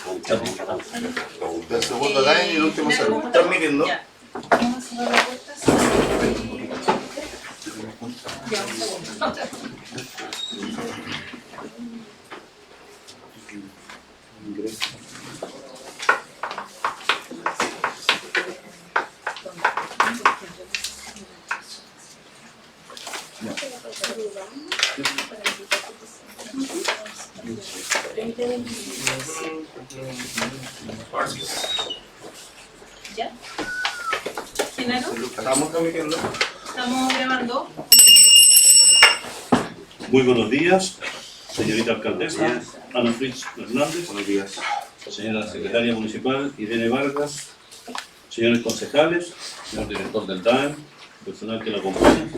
El segundo Dain y el último Salud. Transmitiendo. Vamos a cerrar la puerta. Ya, un segundo. ¿Ya? ¿Genaro? Estamos transmitiendo. Estamos grabando. Muy buenos días, señorita alcaldesa Ana Fritz Hernández, Buenos días. señora secretaria municipal Irene Vargas, señores concejales, señor director del DAEM, personal que la acompaña.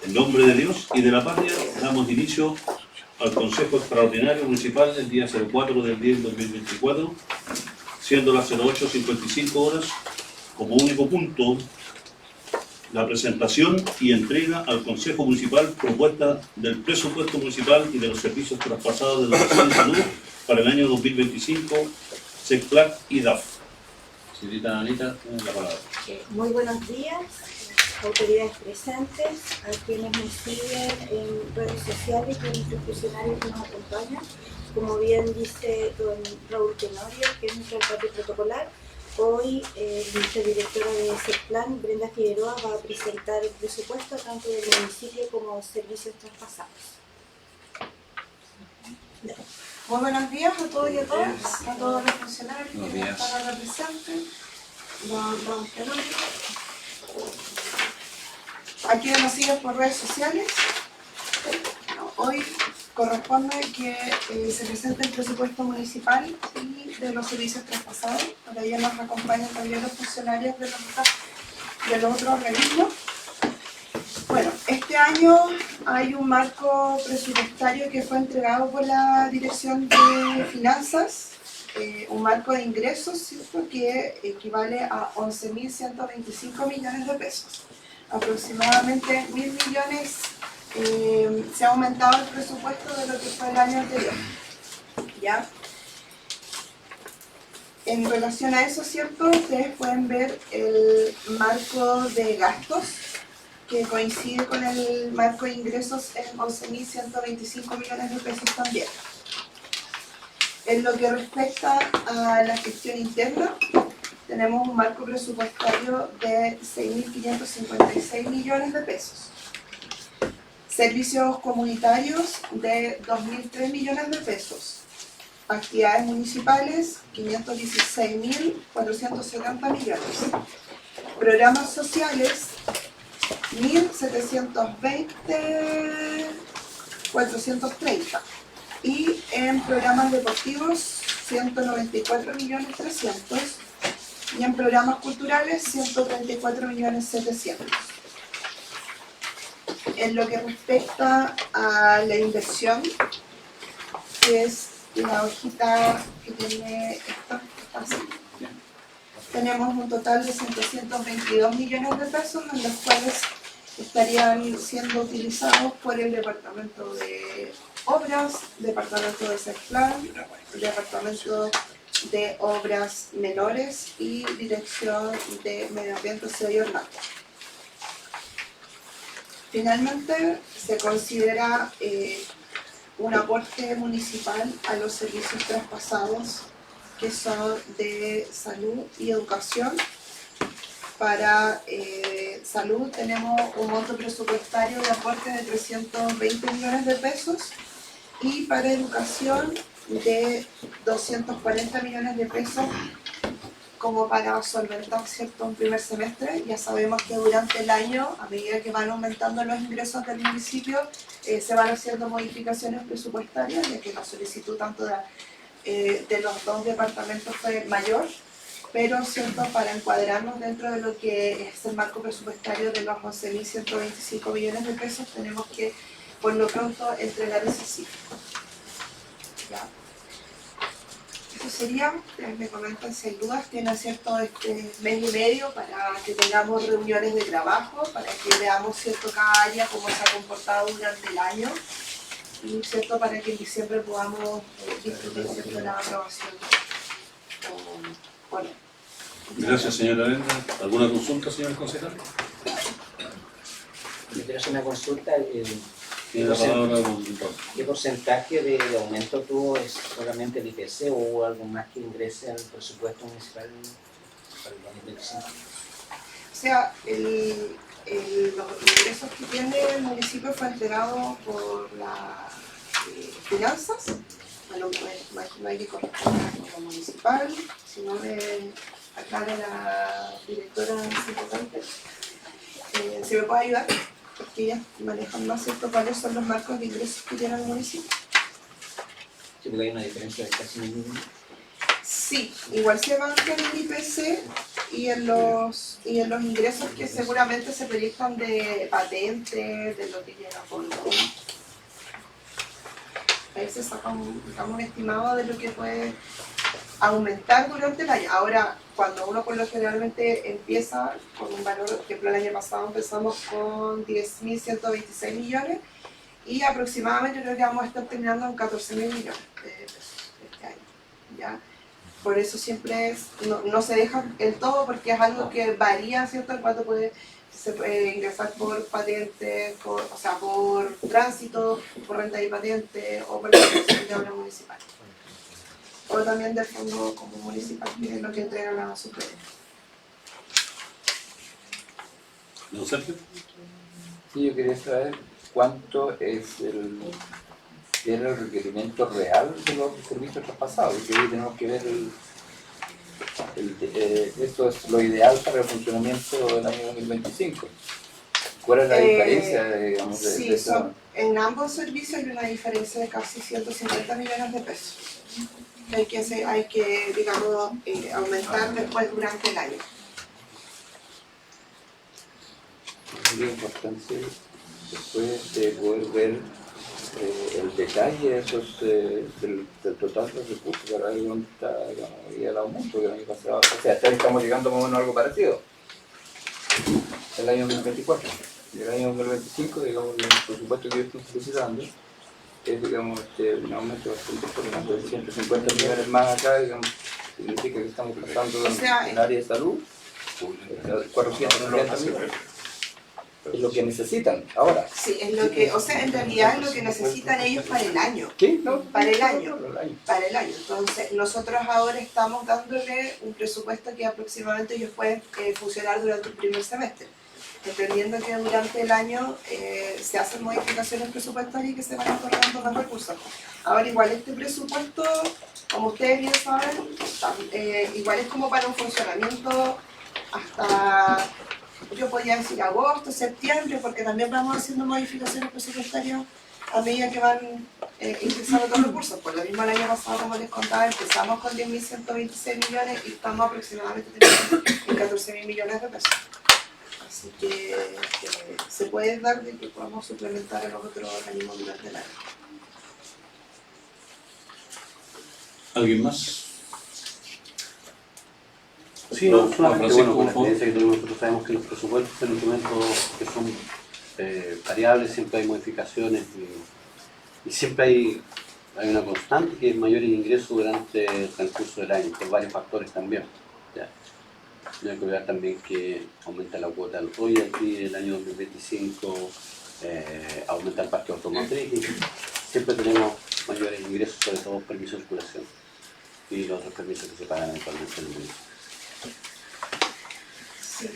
En nombre de Dios y de la patria damos inicio al Consejo Extraordinario Municipal del día 04 del 10 del 2024, siendo las 08:55 horas, como único punto la presentación y entrega al Consejo Municipal propuesta del presupuesto municipal y de los servicios traspasados de la Educación y Salud para el año 2025, SECPLAC y DAF. Señorita Anita, tiene la palabra. Muy buenos días, autoridades presentes, a quienes nos siguen en redes sociales y a nuestros funcionarios que nos acompañan. Como bien dice don Raúl Tenorio, que es nuestro alcalde protocolar, hoy nuestra directora de SECPLAN, Brenda Figueroa, va a presentar el presupuesto tanto del municipio como servicios traspasados. Muy buenos días a todos y a todas, a todos los funcionarios que están ahora presentes. A quienes nos siguen por redes sociales, hoy corresponde que se presente el presupuesto municipal y de los servicios traspasados. Para ello nos acompañan también los funcionarios de los otros organismos. Bueno, este año hay un marco presupuestario que fue entregado por la Dirección de Finanzas, un marco de ingresos, ¿cierto?, que equivale a 11.125 millones de pesos. Aproximadamente 1.000 millones se ha aumentado el presupuesto de lo que fue el año anterior. ¿Ya? En relación a eso, ¿cierto?, ustedes pueden ver el marco de gastos, que coincide con el marco de ingresos en 11.125 millones de pesos también. En lo que respecta a la gestión interna, tenemos un marco presupuestario de 6.556 millones de pesos. Servicios comunitarios de 2.003 millones de pesos. Actividades municipales, 516.470 millones. Programas sociales, 1.720.430. Y en programas deportivos, 194.300.000. Y en programas culturales, 134.700.000. En lo que respecta a la inversión, que es la hojita que tiene esta así, tenemos un total de 722 millones de pesos, en los cuales estarían siendo utilizados por el Departamento de Obras, Departamento de SECPLAN, Departamento de Obras Menores y Dirección de Medio Ambiente, Aseo y Ornato. Finalmente, se considera un aporte municipal a los servicios traspasados, que son de salud y educación. Para salud tenemos un monto presupuestario de aporte de 320 millones de pesos y para educación de 240 millones de pesos como para solventar, ¿cierto?, un primer semestre. Ya sabemos que durante el año, a medida que van aumentando los ingresos del municipio, se van haciendo modificaciones presupuestarias, ya que la solicitud tanto de los dos departamentos fue mayor, pero, ¿cierto?, para encuadrarnos dentro de lo que es el marco presupuestario de los 11.125 millones de pesos, tenemos que, por lo pronto, entregar ese cifra. ¿Ya? Eso sería, me comentan si hay dudas, tienen, ¿cierto?, este mes y medio para que tengamos reuniones de trabajo, para que veamos, ¿cierto?, cada área cómo se ha comportado durante el año y, ¿cierto?, para que en diciembre podamos discutir, ¿cierto?, la aprobación o no. Gracias, señora Arenda. ¿Alguna consulta, señor concejal? Yo quiero hacer una consulta. Tiene la palabra don Raúl. ¿Qué porcentaje de aumento tuvo? ¿Es solamente el IPC o hubo algo más que ingrese al presupuesto municipal para el 2025? O sea, los ingresos que tiene el municipio fue entregado por las finanzas, bueno, no hay que corresponder como municipal, sino de acá de la directora importante. ¿Se me puede ayudar? Porque ellas manejan más cierto cuáles son los marcos de ingresos que tiene el municipio. Sí, porque hay una diferencia de casi mínimo. Sí, igual se banca en el IPC y en los ingresos que seguramente se proyectan de patentes, de lo que llega por lo. Ahí se saca un estimado de lo que puede aumentar durante el año. Ahora, cuando uno por lo generalmente empieza con un valor, por ejemplo el año pasado empezamos con 10.126 millones y aproximadamente creo que vamos a estar terminando en 14.000 millones de pesos este año, ¿ya? Por eso siempre no se deja el todo porque es algo que varía, ¿cierto? En cuanto se puede ingresar por patentes, por tránsito, por renta y patente o por la dirección de obra municipal. O también del fondo como municipal, que es lo que entrega la superior. ¿Don Sergio? Sí, yo quería saber cuánto era el requerimiento real de los servicios traspasados, porque hoy tenemos que ver esto es lo ideal para el funcionamiento del año 2025. ¿Cuál es la diferencia, digamos, de Sí, eso? en ambos servicios hay una diferencia de casi 150 millones de pesos. Hay que digamos, aumentar después durante el año. Sería importante después de poder ver el detalle de esos, del total de recursos para ver dónde está, digamos, el aumento del año pasado. O sea, estamos llegando más o menos a algo parecido. El año 2024. Y el año 2025, digamos, el presupuesto que yo estoy solicitando es, digamos, un aumento bastante importante de 150 millones más acá, digamos, significa que estamos pasando O sea, en el área de salud, 450 millones. Es lo que necesitan ahora. Sí, es lo que, o sea, en realidad es lo que necesitan ellos para el año. ¿Qué? No, Para el año. Para el año. Entonces, nosotros ahora estamos dándole un presupuesto que aproximadamente ellos pueden funcionar durante el primer semestre. Entendiendo que durante el año se hacen modificaciones presupuestarias y que se van otorgando más recursos. Ahora, igual este presupuesto, como ustedes bien saben, igual es como para un funcionamiento hasta, yo podría decir agosto, septiembre, porque también vamos haciendo modificaciones presupuestarias a medida que van ingresando los recursos. Por lo mismo el año pasado, como les contaba, empezamos con 10.126 millones y estamos aproximadamente en 14.000 millones de pesos. Así que se puede dar de que podamos suplementar a los otros organismos durante el año. ¿Alguien más? Sí, no, Don solamente Francisco, bueno, con la por favor. experiencia que tenemos nosotros sabemos que los presupuestos son instrumentos que son variables, siempre hay modificaciones y siempre hay una constante que es mayor el ingreso durante el transcurso del año, por varios factores también. ¿Ya? No hay que olvidar también que aumenta la cuota del royalty el año 2025, aumenta el parque automotriz y siempre tenemos mayores ingresos, sobre todo permisos de circulación y los otros permisos que se pagan actualmente en el municipio. Sí,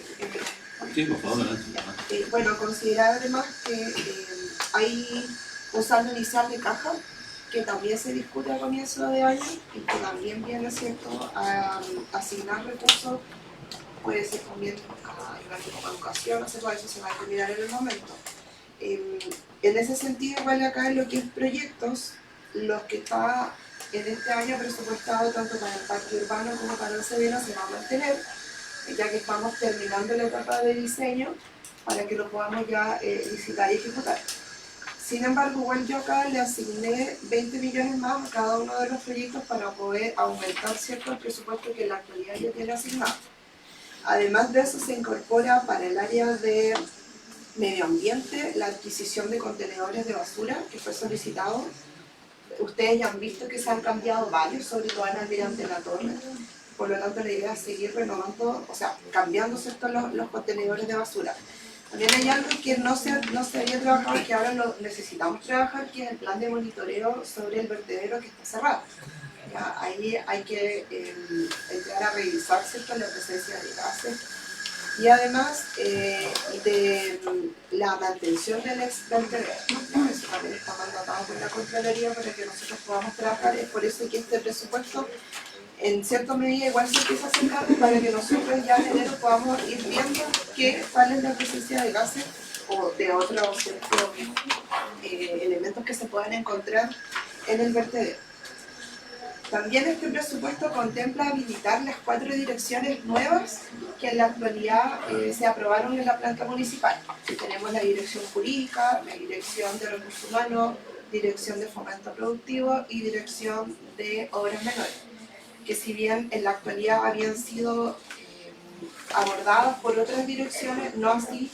Sí, por favor, adelante. bueno, considerar además que hay un saldo inicial de caja que también se discute a comienzo de año y que también viene, ¿cierto?, a asignar recursos, puede ser también a ayudar como educación, no sé, por eso se va a terminar en el momento. En ese sentido, igual acá en lo que es proyectos, los que está en este año presupuestado tanto para el parque urbano como para el Severo se va a mantener, ya que estamos terminando la etapa de diseño para que lo podamos ya licitar y ejecutar. Sin embargo, igual yo acá le asigné 20 millones más a cada uno de los proyectos para poder aumentar, ¿cierto?, el presupuesto que en la actualidad ya tiene asignado. Además de eso, se incorpora para el área de medio ambiente la adquisición de contenedores de basura que fue solicitado ustedes ya han visto que se han cambiado varios, sobre todo en Almirante La Torre. Por lo tanto, la idea es seguir renovando, o sea, cambiando, ¿cierto?, los contenedores de basura. También hay algo que no se había trabajado, que ahora lo necesitamos trabajar, que es el plan de monitoreo sobre el vertedero que está cerrado. ¿Ya? Ahí hay que entrar a revisar, ¿cierto?, la presencia de gases y además de la mantención del ex vertedero. Eso también está mandatado por la Contraloría para que nosotros podamos trabajar. Es por eso que este presupuesto en cierta medida igual se empieza a acercar para que nosotros ya en enero podamos ir viendo cuál es la presencia de gases o de otros elementos que se puedan encontrar en el vertedero. También este presupuesto contempla habilitar las 4 direcciones nuevas que en la actualidad se aprobaron en la planta municipal. Tenemos la dirección jurídica, la dirección de recursos humanos, dirección de fomento productivo y dirección de obras menores, que si bien en la actualidad habían sido abordadas por otras direcciones, no así,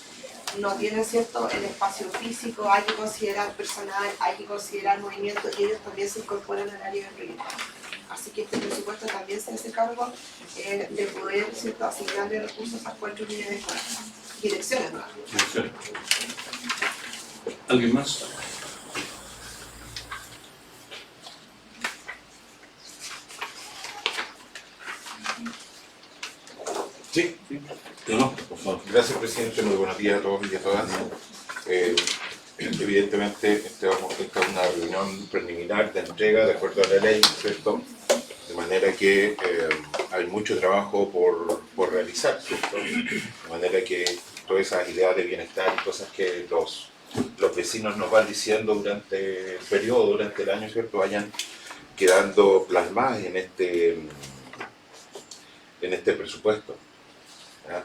no tienen, ¿cierto?, el espacio físico, hay que considerar personal, hay que considerar movimiento y ellos también se incorporan al área de proyecto. Así que este presupuesto también se hace cargo de poder, ¿cierto?, asignarle recursos a 4 direcciones nuevas. ¿Alguien más? Sí. No, por favor. Gracias, presidente. Muy buenos días a todos y a todas. Evidentemente, esta es una reunión preliminar de entrega de acuerdo a la ley, ¿cierto? De manera que hay mucho trabajo por realizar, ¿cierto? De manera que todas esas ideas de bienestar y cosas que los vecinos nos van diciendo durante el periodo, durante el año, ¿cierto?, vayan quedando plasmadas en este presupuesto. ¿Ya?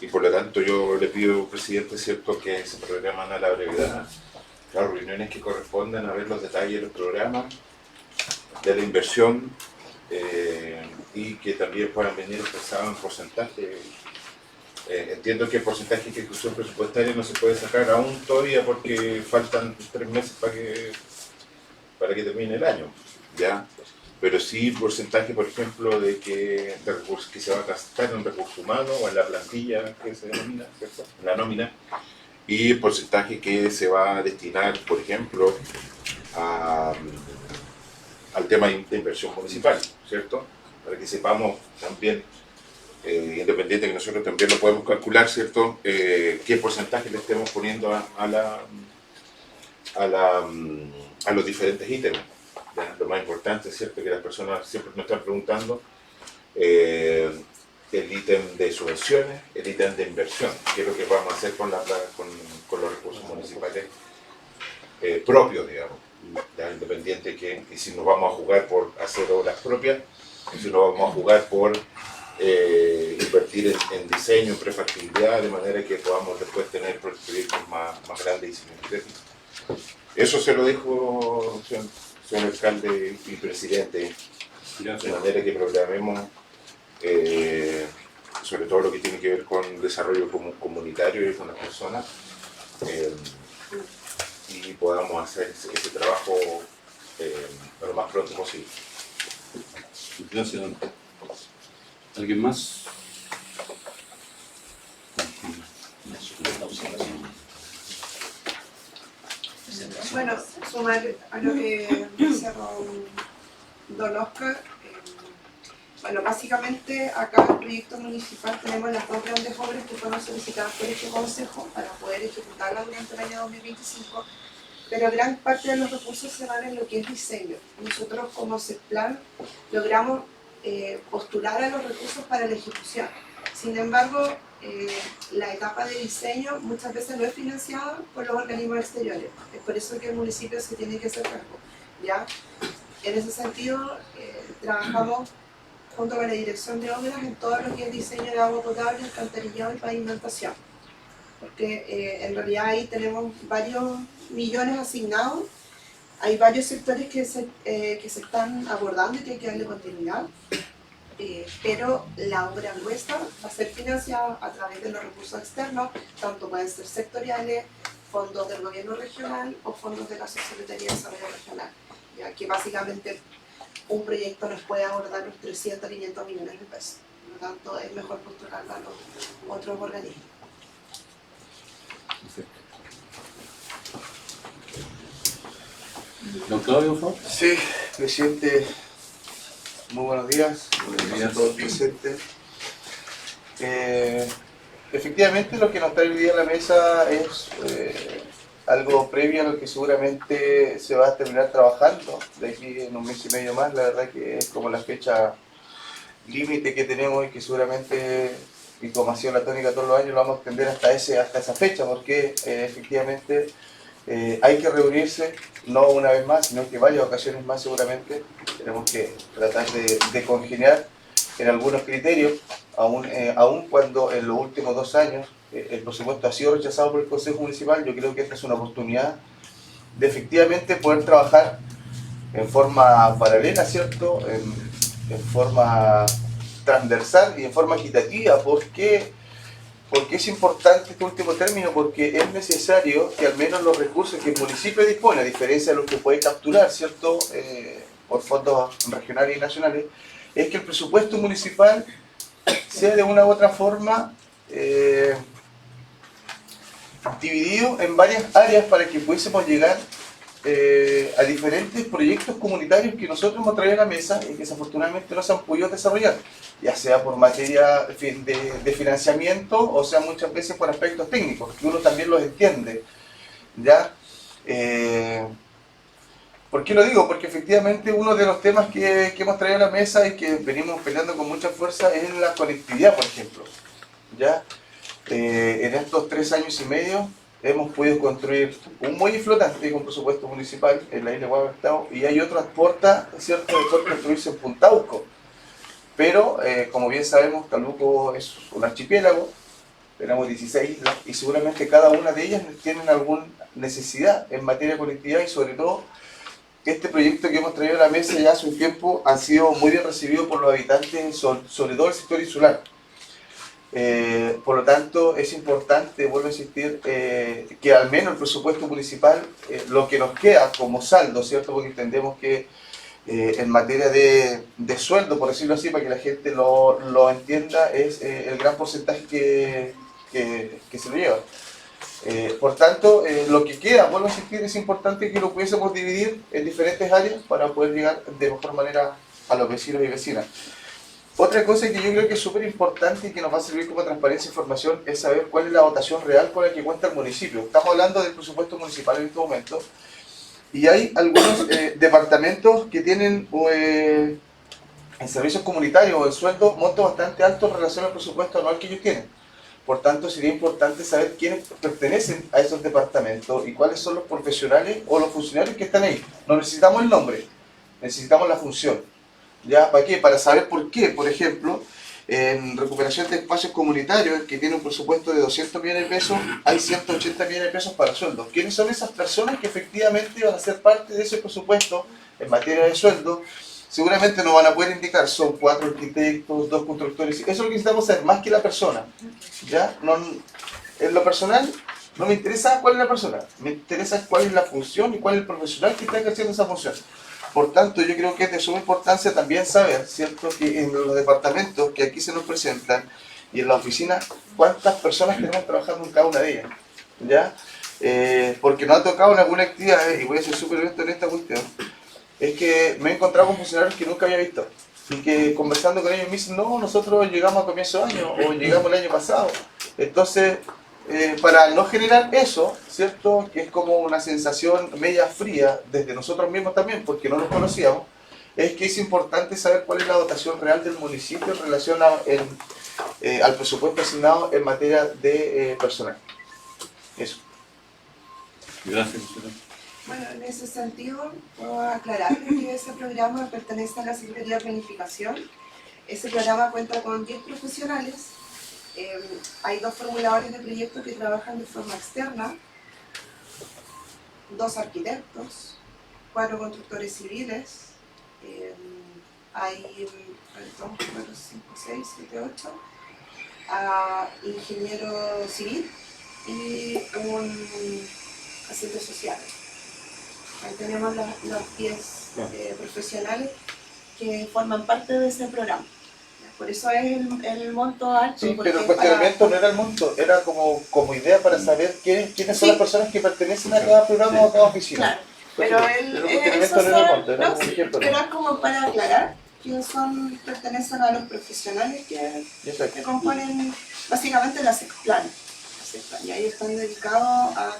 Y por lo tanto yo le pido, presidente, ¿cierto?, que se programan a la brevedad las reuniones que correspondan a ver los detalles de los programas, de la inversión, y que también puedan venir expresados en porcentaje. Entiendo que el porcentaje de ejecución presupuestaria no se puede sacar aún todavía porque faltan 3 meses para que termine el año, ¿ya? Pero sí porcentaje, por ejemplo, de recursos que se va a gastar en recursos humanos o en la plantilla que se denomina, ¿cierto?, en la nómina, y el porcentaje que se va a destinar, por ejemplo, al tema de inversión municipal, ¿cierto?, para que sepamos también, independiente que nosotros también lo podemos calcular, ¿cierto?, qué porcentaje le estemos poniendo a los diferentes ítems. ¿Ya? Lo más importante es, ¿cierto?, que las personas siempre nos están preguntando el ítem de subvenciones, el ítem de inversión, qué es lo que vamos a hacer con los recursos municipales propios, digamos, ¿ya? Independiente que si nos vamos a jugar por hacer obras propias, si nos vamos a jugar por invertir en diseño, en prefactibilidad, de manera que podamos después tener proyectos más grandes y significativos. Eso se lo dejo, señor alcalde y presidente, de manera que programemos sobre todo lo que tiene que ver con el desarrollo comunitario y con las personas, y podamos hacer ese trabajo lo más pronto posible. Gracias. ¿Alguien más? Bueno, sumar a lo que dice don Oscar, bueno, básicamente acá en el proyecto municipal tenemos las 2 grandes obras que fueron solicitadas por este consejo para poder ejecutarlas durante el año 2025, pero gran parte de los recursos se van en lo que es diseño. Nosotros como CEPLAN logramos postular a los recursos para la ejecución. Sin embargo, la etapa de diseño muchas veces no es financiada por los organismos exteriores. Es por eso que el municipio se tiene que hacer cargo, ¿ya? En ese sentido, trabajamos junto con la dirección de obras en todo lo que es diseño de agua potable, alcantarillado y pavimentación. Porque en realidad ahí tenemos varios millones asignados, hay varios sectores que se están abordando y que hay que darle continuidad. Pero la obra nuestra va a ser financiada a través de los recursos externos, tanto pueden ser sectoriales, fondos del gobierno regional o fondos de la Subsecretaría de Desarrollo Regional. ya que básicamente un proyecto nos puede abordar los 300, 500 millones de pesos. Por lo tanto, es mejor postularlo a los otros organismos. Don Claudio, por favor. Sí, presidente, muy buenos días. Buenos días. A todos presentes. Efectivamente, lo que nos trae hoy día a la mesa es algo previo a lo que seguramente se va a terminar trabajando de aquí en un mes y medio más. La verdad que es como la fecha límite que tenemos y que seguramente, y como ha sido la tónica todos los años, lo vamos a extender hasta esa fecha, porque efectivamente hay que reunirse, no una vez más, sino que varias ocasiones más seguramente. Tenemos que tratar de congeniar en algunos criterios, aun cuando en los últimos 2 años el presupuesto ha sido rechazado por el Consejo Municipal. Yo creo que esta es una oportunidad de efectivamente poder trabajar en forma paralela, ¿cierto? En forma transversal y en forma equitativa. ¿Por qué? Porque es importante este último término, porque es necesario que al menos los recursos que el municipio dispone, a diferencia de los que puede capturar, ¿cierto? Por fondos regionales y nacionales, es que el presupuesto municipal sea de una u otra forma dividido en varias áreas para que pudiésemos llegar a diferentes proyectos comunitarios que nosotros hemos traído a la mesa y que desafortunadamente no se han podido desarrollar, ya sea por materia de financiamiento o sea muchas veces por aspectos técnicos, que uno también los entiende, ¿ya? ¿Por qué lo digo? Porque efectivamente uno de los temas que hemos traído a la mesa y que venimos peleando con mucha fuerza es la conectividad, por ejemplo, ¿ya? En estos 3 años y medio hemos podido construir un muelle flotante con presupuesto municipal en la isla de Guavertao, y hay otras puertas, ¿cierto?, de poder construirse en Puntauco. Pero, como bien sabemos, Calbuco es un archipiélago, tenemos 16 islas, y seguramente cada una de ellas tienen alguna necesidad en materia de conectividad, y sobre todo, este proyecto que hemos traído a la mesa ya hace un tiempo ha sido muy bien recibido por los habitantes, sobre todo el sector insular. Por lo tanto, es importante, vuelvo a insistir, que al menos el presupuesto municipal, lo que nos queda como saldo, ¿cierto? Porque entendemos que en materia de sueldo, por decirlo así, para que la gente lo entienda, es el gran porcentaje que se lo lleva. Por tanto, lo que queda, vuelvo a insistir, es importante que lo pudiésemos dividir en diferentes áreas para poder llegar de mejor manera a los vecinos y vecinas. Otra cosa que yo creo que es súper importante y que nos va a servir como transparencia e información es saber cuál es la dotación real con la que cuenta el municipio. Estamos hablando del presupuesto municipal en este momento y hay algunos departamentos que tienen en servicios comunitarios o en sueldo montos bastante altos en relación al presupuesto anual que ellos tienen. Por tanto, sería importante saber quiénes pertenecen a esos departamentos y cuáles son los profesionales o los funcionarios que están ahí. No necesitamos el nombre, necesitamos la función. ¿Ya? ¿Para qué? Para saber por qué. Por ejemplo, en recuperación de espacios comunitarios, que tiene un presupuesto de 200 millones de pesos, hay 180 millones de pesos para sueldos. ¿Quiénes son esas personas que efectivamente van a ser parte de ese presupuesto en materia de sueldo? Seguramente nos van a poder indicar, son 4 arquitectos, 2 constructores. Eso es lo que necesitamos saber, más que la persona. ¿Ya? No, en lo personal, no me interesa cuál es la persona, me interesa cuál es la función y cuál es el profesional que está ejerciendo esa función. Por tanto, yo creo que es de suma importancia también saber, ¿cierto?, que en los departamentos que aquí se nos presentan y en la oficina, cuántas personas tenemos trabajando en cada una de ellas, ¿ya? Porque nos ha tocado en alguna actividad, y voy a ser súper honesto en esta cuestión, es que me he encontrado con funcionarios que nunca había visto, y que conversando con ellos me dicen, no, nosotros llegamos a comienzo de año, o llegamos el año pasado. Entonces, para no generar eso, ¿cierto?, que es como una sensación media fría desde nosotros mismos también, porque no nos conocíamos, es que es importante saber cuál es la dotación real del municipio en relación al presupuesto asignado en materia de personal. Eso. Gracias, señora. Bueno, en ese sentido, puedo aclarar que ese programa pertenece a la Secretaría de Planificación. Ese programa cuenta con 10 profesionales. Hay 2 formuladores de proyectos que trabajan de forma externa, 2 arquitectos, 4 constructores civiles, hay 2, 4, 5, 6, 7, 8, ingeniero civil y un asistente social. Ahí tenemos los 10 profesionales que forman parte de ese programa. Por eso es el monto alto. Sí, porque pero el cuestionamiento no era el monto, era como idea para saber quiénes son las personas que pertenecen a cada programa o a cada oficina. Claro, pero cuestionamiento no era el monto, era un ejemplo. era como para aclarar que pertenecen a los profesionales que componen básicamente la SECPLAN. Y ahí están dedicados a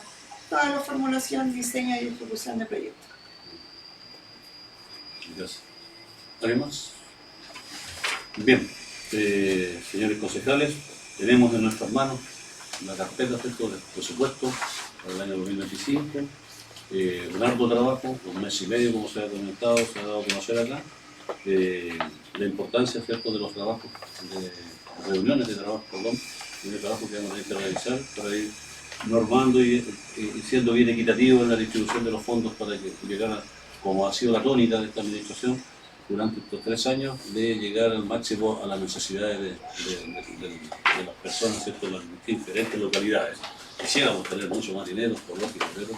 toda la formulación, diseño y ejecución de proyectos. Gracias. ¿Alguien más? Bien, señores concejales, tenemos en nuestras manos la carpeta del presupuesto para el año 2025. Un arduo trabajo, 1 mes y medio, como se ha comentado, se ha dado a conocer acá. La importancia, ¿cierto?, de los trabajos, de reuniones de trabajo, y de trabajo que vamos a tener que realizar para ir normando y siendo bien equitativo en la distribución de los fondos para que llegara, como ha sido la tónica de esta administración durante estos 3 años, de llegar al máximo a las necesidades de las personas, ¿cierto?, en las diferentes localidades. Quisiéramos tener mucho más dinero, por lógico, pero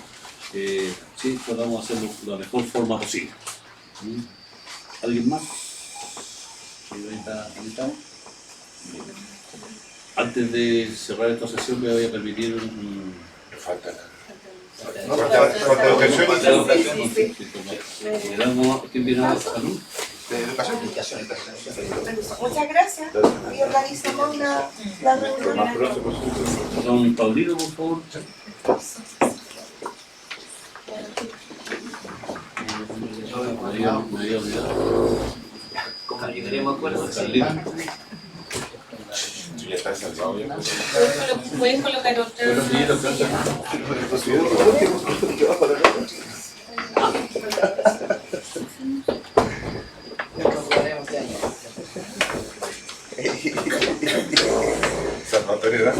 sí tratamos de hacerlo de la mejor forma posible. ¿Alguien más? Antes de cerrar esta sesión me voy a permitir Falta ¿quién viene a salud? de educación. Muchas gracias. Y organizamos la reunión. Don Paulino, por favor. Me había olvidado. Como llegaremos a acuerdo, Carlito. Ya está salvado. Pueden colocar otra. Salvatore, ¿verdad?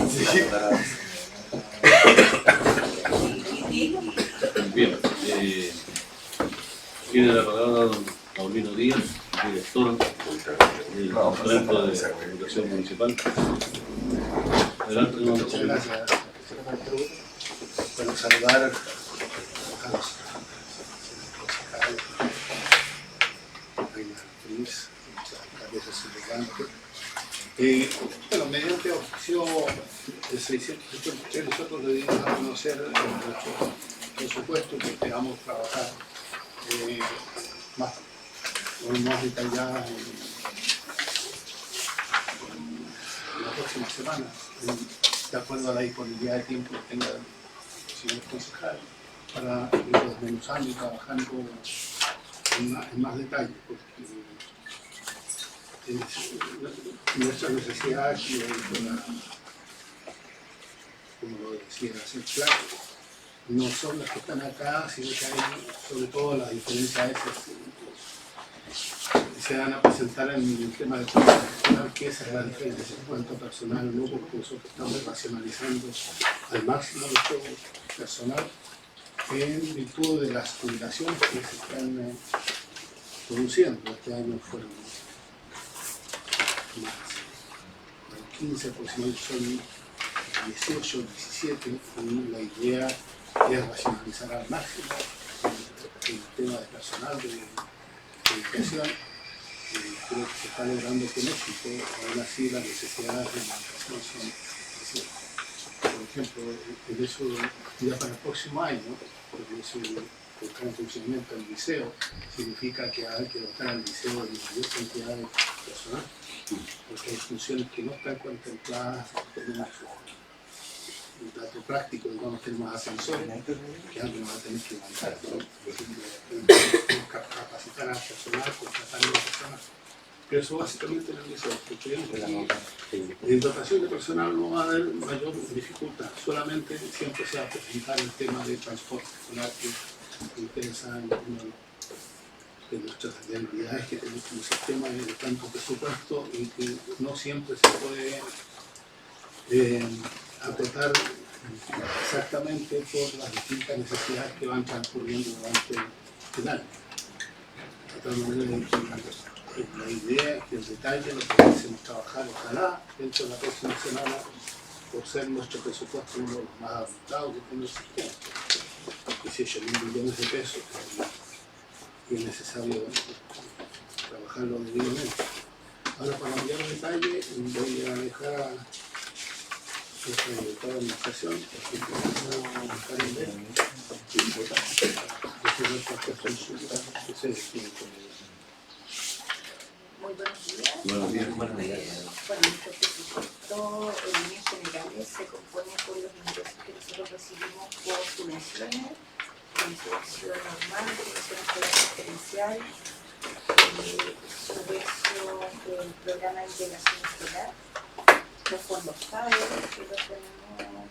Bien, tiene la palabra don Paulino Díaz, director del Departamento de Educación Municipal. Adelante, don Muchas gracias. Bueno, saludar a los concejales, Reina Feliz, alcaldesa Silvestre. Bueno, mediante oficio de 673 nosotros le dimos a conocer nuestro presupuesto que esperamos trabajar más detallada en la próxima semana, de acuerdo a la disponibilidad de tiempo que tenga el señor concejal, para ir desmenuzando y trabajando en más detalle, porque nuestras necesidades, como lo decía SECPLAN, no son las que están acá, sino que hay sobre todo las diferencias que se van a presentar en el tema del personal, que esa es la diferencia en cuanto a personal, no, porque nosotros estamos racionalizando al máximo nuestro personal en virtud de las jubilaciones que se están produciendo. Este año fueron más 15, aproximadamente son 18, 17, y la idea es racionalizar al máximo el tema de personal de educación. Creo que se está logrando con éxito, aún así las necesidades de la educación son crecientes. Por ejemplo, en eso ya para el próximo año, porque eso está en funcionamiento del liceo, significa que hay que dotar al liceo de mayor cantidad de personal, porque hay funciones que no están contempladas. Tenemos un dato práctico, digamos, tenemos ascensores que alguien va a tener que montar, capacitar al personal, contratar a las personas. Pero eso básicamente en el liceo, en dotación de personal no va a haber mayor dificultad, solamente siempre se va a presentar el tema de transporte escolar, que interesa en una de nuestras debilidades que tenemos como sistema de tanto presupuesto y que no siempre se puede acotar exactamente por las distintas necesidades que van transcurriendo durante el año. De tal manera que la idea es que el detalle lo pudiésemos trabajar, ojalá dentro de la próxima semana, por ser nuestro presupuesto uno de los más adaptados que tiene el sistema. 18.000 millones de pesos, y es necesario trabajarlo debidamente. Ahora, para mayor detalle, voy a dejar a nuestra directora de administración, porque no Karen Bell, decir nuestras consultas que se definen con ella. Muy buenos días. Buenos días. Buenos días. Bueno, nuestro presupuesto en líneas generales se compone por los ingresos que nosotros recibimos por subvenciones, subvención normal, subvención escolar diferencial, subvención del programa de integración escolar, los fondos FAE, que los tenemos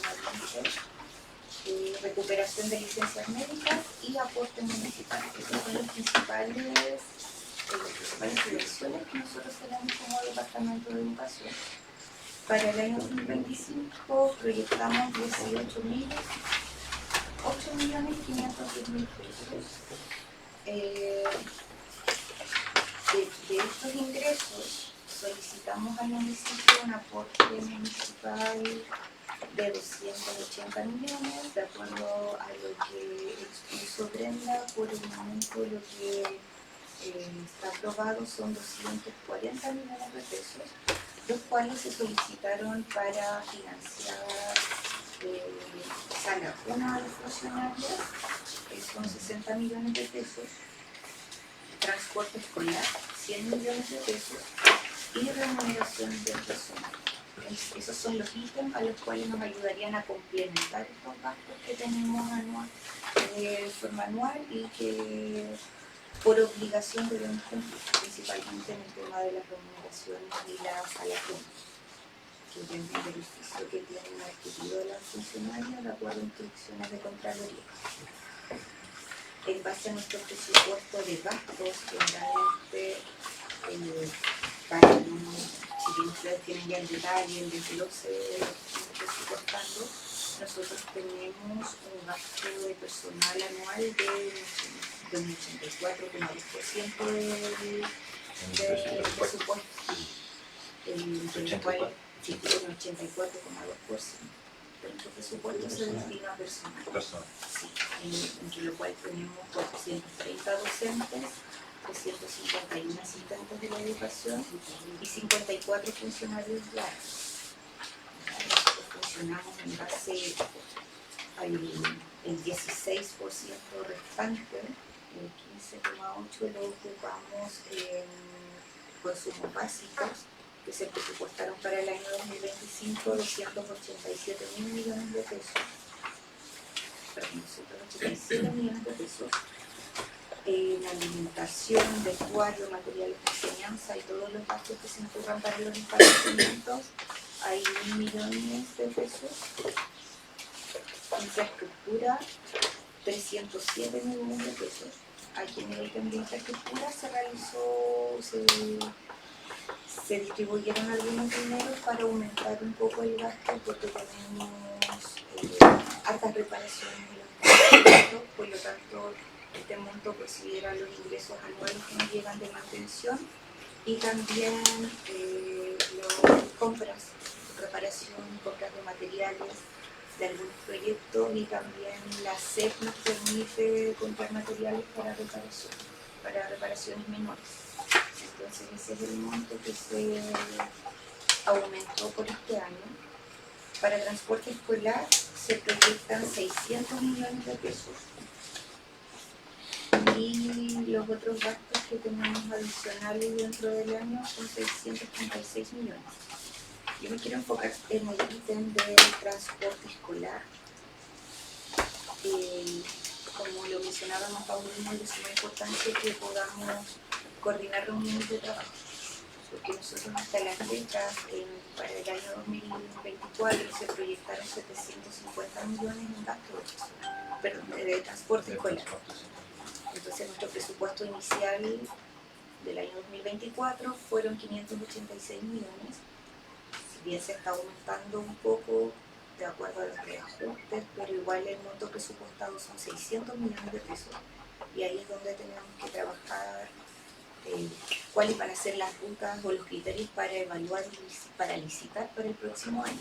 anualmente, recuperación de licencias médicas y aportes municipales. Esas son las principales subvenciones que nosotros tenemos como Departamento de Educación. Para el año 2025 proyectamos 8.510.000 pesos. De estos ingresos solicitamos al municipio un aporte municipal de 280 millones, de acuerdo a lo que expuso Brenda. Por el momento lo que está aprobado son 240 millones de pesos, los cuales se solicitaron para financiar sala 1 de los funcionarios, son 60 millones de pesos, transporte escolar 100 millones de pesos y remuneración del personal. Esos son los ítems a los cuales nos ayudarían a complementar estos gastos que tenemos de forma anual y que por obligación debemos cumplir, principalmente en el tema de las remuneraciones y la salación, que es el beneficio que tienen adquirido las funcionarias de acuerdo a instrucciones de Contraloría. En base a nuestro presupuesto de gastos, generalmente si bien ustedes tienen ya el detalle, el desglose de lo que estamos presupuestando, nosotros tenemos un gasto de personal anual de un 84,2% del presupuesto, entre el cual sí, un 84,2% de nuestro presupuesto se destina a personal. Sí, entre lo cual tenemos 430 docentes, 351 asistentes de la educación y 54 funcionarios de área. Nosotros funcionamos en base al 16% restante, el 15,8% lo ocupamos en consumos básicos, que se presupuestaron para el año 2025 287.000 millones de pesos. Perdón, 287 millones de pesos. En alimentación, vestuario, materiales de enseñanza y todos los gastos que se incurran para los establecimientos, hay 1.000 millones de pesos. Infraestructura, 307 millones de pesos. Aquí en el ítem de infraestructura se distribuyeron algunos dineros para aumentar un poco el gasto, porque tenemos hartas reparaciones en los establecimientos, por lo tanto este monto considera los ingresos anuales que nos llegan de mantención y también las compras, reparación, compras de materiales de algunos proyectos, y también la SEP nos permite comprar materiales para reparaciones menores. Entonces ese es el monto que se aumentó por este año. Para transporte escolar se proyectan 600 millones de pesos. Y los otros gastos que tenemos adicionales dentro del año son 636 millones. Yo me quiero enfocar en el ítem del transporte escolar. Como lo mencionábamos, Paulina, es muy importante que podamos coordinar reuniones de trabajo, porque nosotros hasta las fechas, para el año 2024 se proyectaron 750 millones en gastos de transporte escolar. Entonces nuestro presupuesto inicial del año 2024 fueron 586 millones. Si bien se está aumentando un poco de acuerdo a los reajustes, pero igual el monto presupuestado son 600 millones de pesos. Y ahí es donde tenemos que trabajar cuáles van a ser las rutas o los criterios para evaluar y para licitar para el próximo año.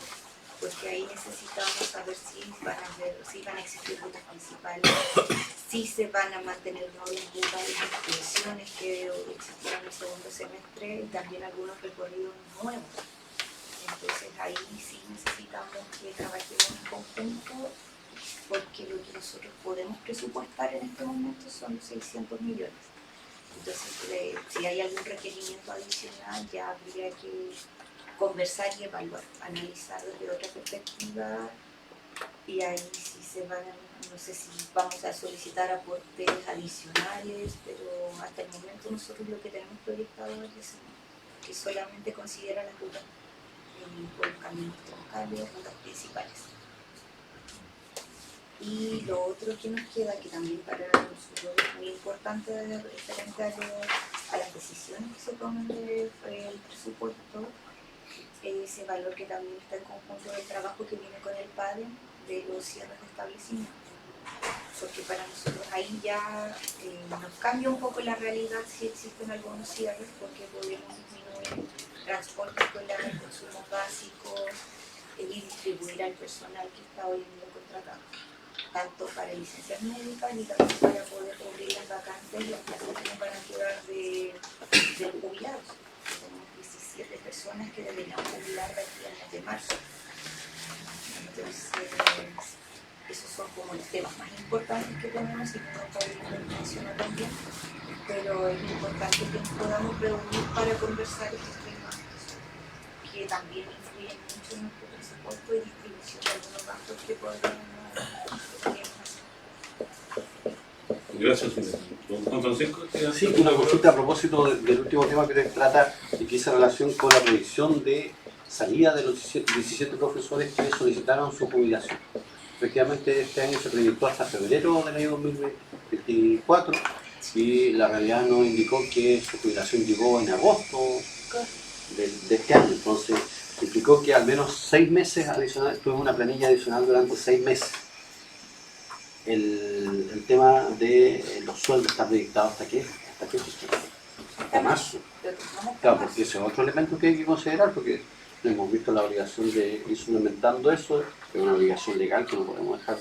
porque ahí necesitamos saber si van a existir rutas principales, si se van a mantener los lugares de excursiones que existieron en el segundo semestre y también algunos recorridos nuevos. Entonces ahí sí necesitamos que trabajemos en conjunto, porque lo que nosotros podemos presupuestar en este momento son 600 millones. Entonces, si hay algún requerimiento adicional, ya habría que conversar y evaluar, analizar desde otra perspectiva, y ahí sí se van, no sé si vamos a solicitar aportes adicionales, pero hasta el momento nosotros lo que tenemos proyectado es que solamente considera las rutas por los caminos troncales, rutas principales. Y lo otro que nos queda, que también para nosotros es muy importante referente a las decisiones que se toman del presupuesto, ese valor que también está en conjunto del trabajo que viene con el PADE de los cierres de establecimientos. Porque para nosotros ahí ya nos cambia un poco la realidad si existen algunos cierres, porque podemos disminuir transporte escolar, consumos básicos y distribuir al personal que está hoy en día contratado, tanto para licencias médicas y también para poder cubrir las vacantes y las plazas que nos van a quedar de jubilados. Tenemos 17 personas que deberían jubilar de aquí al mes de marzo. Entonces, esos son como los temas más importantes que tenemos y que no podemos mencionar también, pero es importante que nos podamos reunir para conversar estos temas que también influyen mucho en nuestro presupuesto y distribución de algunos gastos que podríamos hacer. Gracias, don Juan Francisco. Sí, una consulta a propósito del último tema que les trata y que hizo relación con la prohibición de salida de los 17 profesores que solicitaron su jubilación. Efectivamente, este año se proyectó hasta febrero del año 2024 y la realidad nos indicó que su jubilación llegó en agosto de este año. Entonces, implicó que al menos 6 meses adicionales, tuve una planilla adicional durante 6 meses. El tema de los sueldos está proyectado ¿hasta qué? Hasta marzo. Claro, porque ese es otro elemento que hay que considerar, porque hemos visto la obligación de ir suplementando eso, que es una obligación legal que no podemos dejar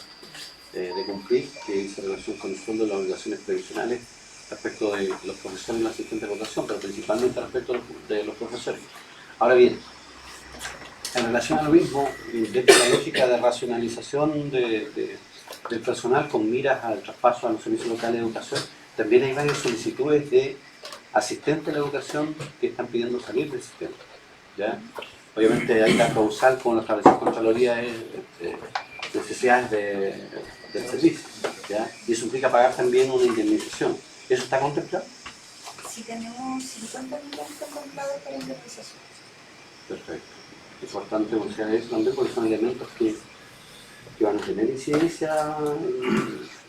de cumplir, que dice relación con el sueldo de las obligaciones previsionales respecto de los profesores y los asistentes de votación, pero principalmente respecto de los profesores. Ahora bien, en relación a lo mismo, dentro de la lógica de racionalización del personal con miras al traspaso a los servicios locales de educación, también hay varias solicitudes de asistentes de la educación que están pidiendo salir del sistema, ¿ya? Obviamente hay la causal, como lo estableció Contraloría, necesidades del servicio, ¿ya? Y eso implica pagar también una indemnización. ¿Eso está contemplado? Sí, tenemos 50 millones contemplados para indemnización. Perfecto. Es importante considerar eso también porque son elementos que van a tener incidencia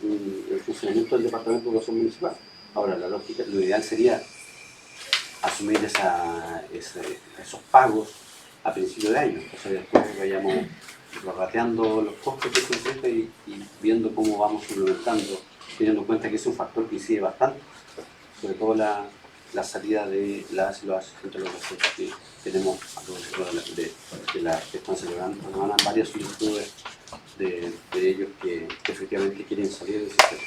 en el funcionamiento del Departamento de Educación Municipal. Ahora, la lógica, lo ideal sería asumir esos pagos a principio de año, o sea, después vayamos prorrateando los costos que se enfrentan y viendo cómo vamos suplementando, teniendo en cuenta que es un factor que incide bastante, sobre todo la salida de las y los asistentes de los docentes que tenemos a propósito de las que están celebrando. Nos van a varias solicitudes de ellos que efectivamente quieren salir del sistema,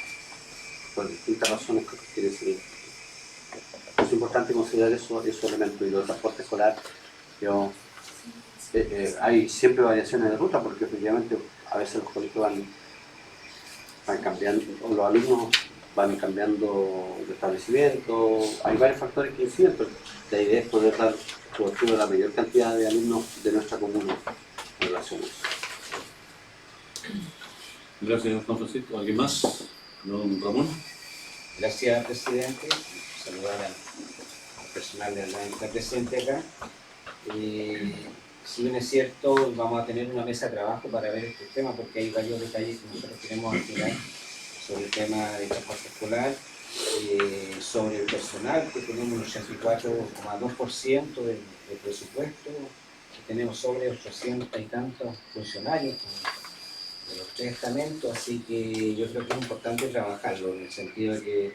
por distintas razones que quieren salir. Es importante considerar esos elementos. Y los transportes escolar, hay siempre variaciones de ruta porque efectivamente a veces los colegios van cambiando, o los alumnos van cambiando de establecimiento, hay varios factores que inciden, pero la idea es poder dar cobertura a la mayor cantidad de alumnos de nuestra comuna en relación a eso. Gracias, Juan Francisco. ¿Alguien más? ¿Don Ramón? Gracias, presidente. Saludar al personal de la entidad presente acá. Si bien es cierto, vamos a tener una mesa de trabajo para ver este tema porque hay varios detalles que nosotros queremos afinar sobre el tema de transporte escolar, sobre el personal, que tenemos un 84,2% del presupuesto, que tenemos sobre 800 y tantos funcionarios de los 3 estamentos, así que yo creo que es importante trabajarlo en el sentido de que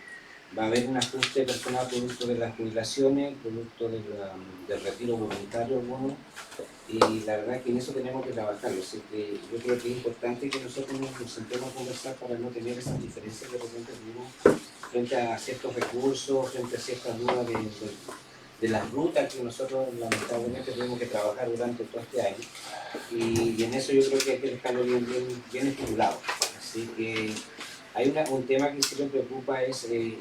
va a haber un ajuste de personal producto de las jubilaciones, producto del retiro voluntario, bueno, y la verdad que en eso tenemos que trabajarlo. Así que yo creo que es importante que nosotros nos sentemos a conversar para no tener esas diferencias que de repente tenemos frente a ciertos recursos, frente a ciertas dudas de las rutas que nosotros lamentablemente tenemos que trabajar durante todo este año. Y en eso yo creo que hay que dejarlo bien estipulado. Así que hay un tema que sí me preocupa, es el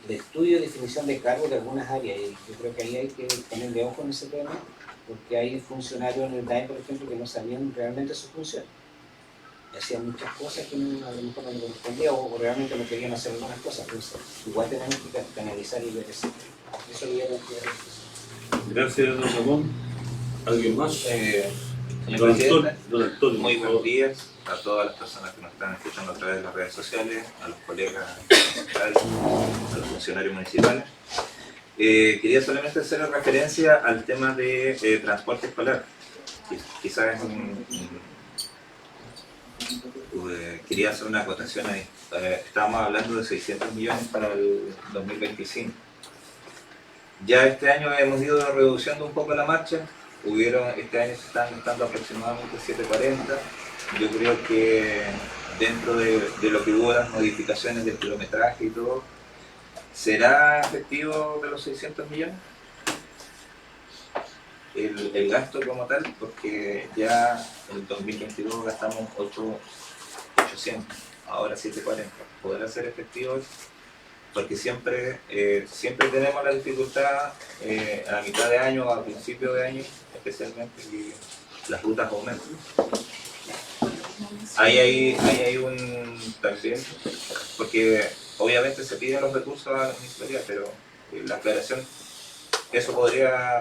estudio y definición de cargos de algunas áreas, y yo creo que ahí hay que ponerle ojo en ese tema, porque hay funcionarios en el DAE, por ejemplo, que no sabían realmente su función. Hacían muchas cosas que a lo mejor no les correspondía o realmente no querían hacer algunas cosas. Entonces, igual tenemos que analizar y ver eso. Eso lo voy a plantear. Gracias, don Ramón. ¿Alguien más? Señor Don presidente, Antonio, don Antonio, muy por favor. buenos días a todas las personas que nos están escuchando a través de las redes sociales, a los colegas municipales, a los funcionarios municipales. Quería solamente hacer referencia al tema de transporte escolar. Quizás quería hacer una acotación ahí. Estábamos hablando de 600 millones para el 2025. Ya este año hemos ido reduciendo un poco la marcha. Este año se están gastando aproximadamente 740. Yo creo que dentro de lo que hubo las modificaciones del kilometraje y todo, ¿será efectivo de los 600 millones? El gasto como tal, porque ya en el 2022 gastamos 800, ahora 740. ¿Podrá ser efectivo eso? Porque siempre tenemos la dificultad a la mitad de año o a principio de año, especialmente, y las rutas aumentan. Ahí hay un también, porque obviamente se piden los recursos a la municipalidad, pero la aclaración,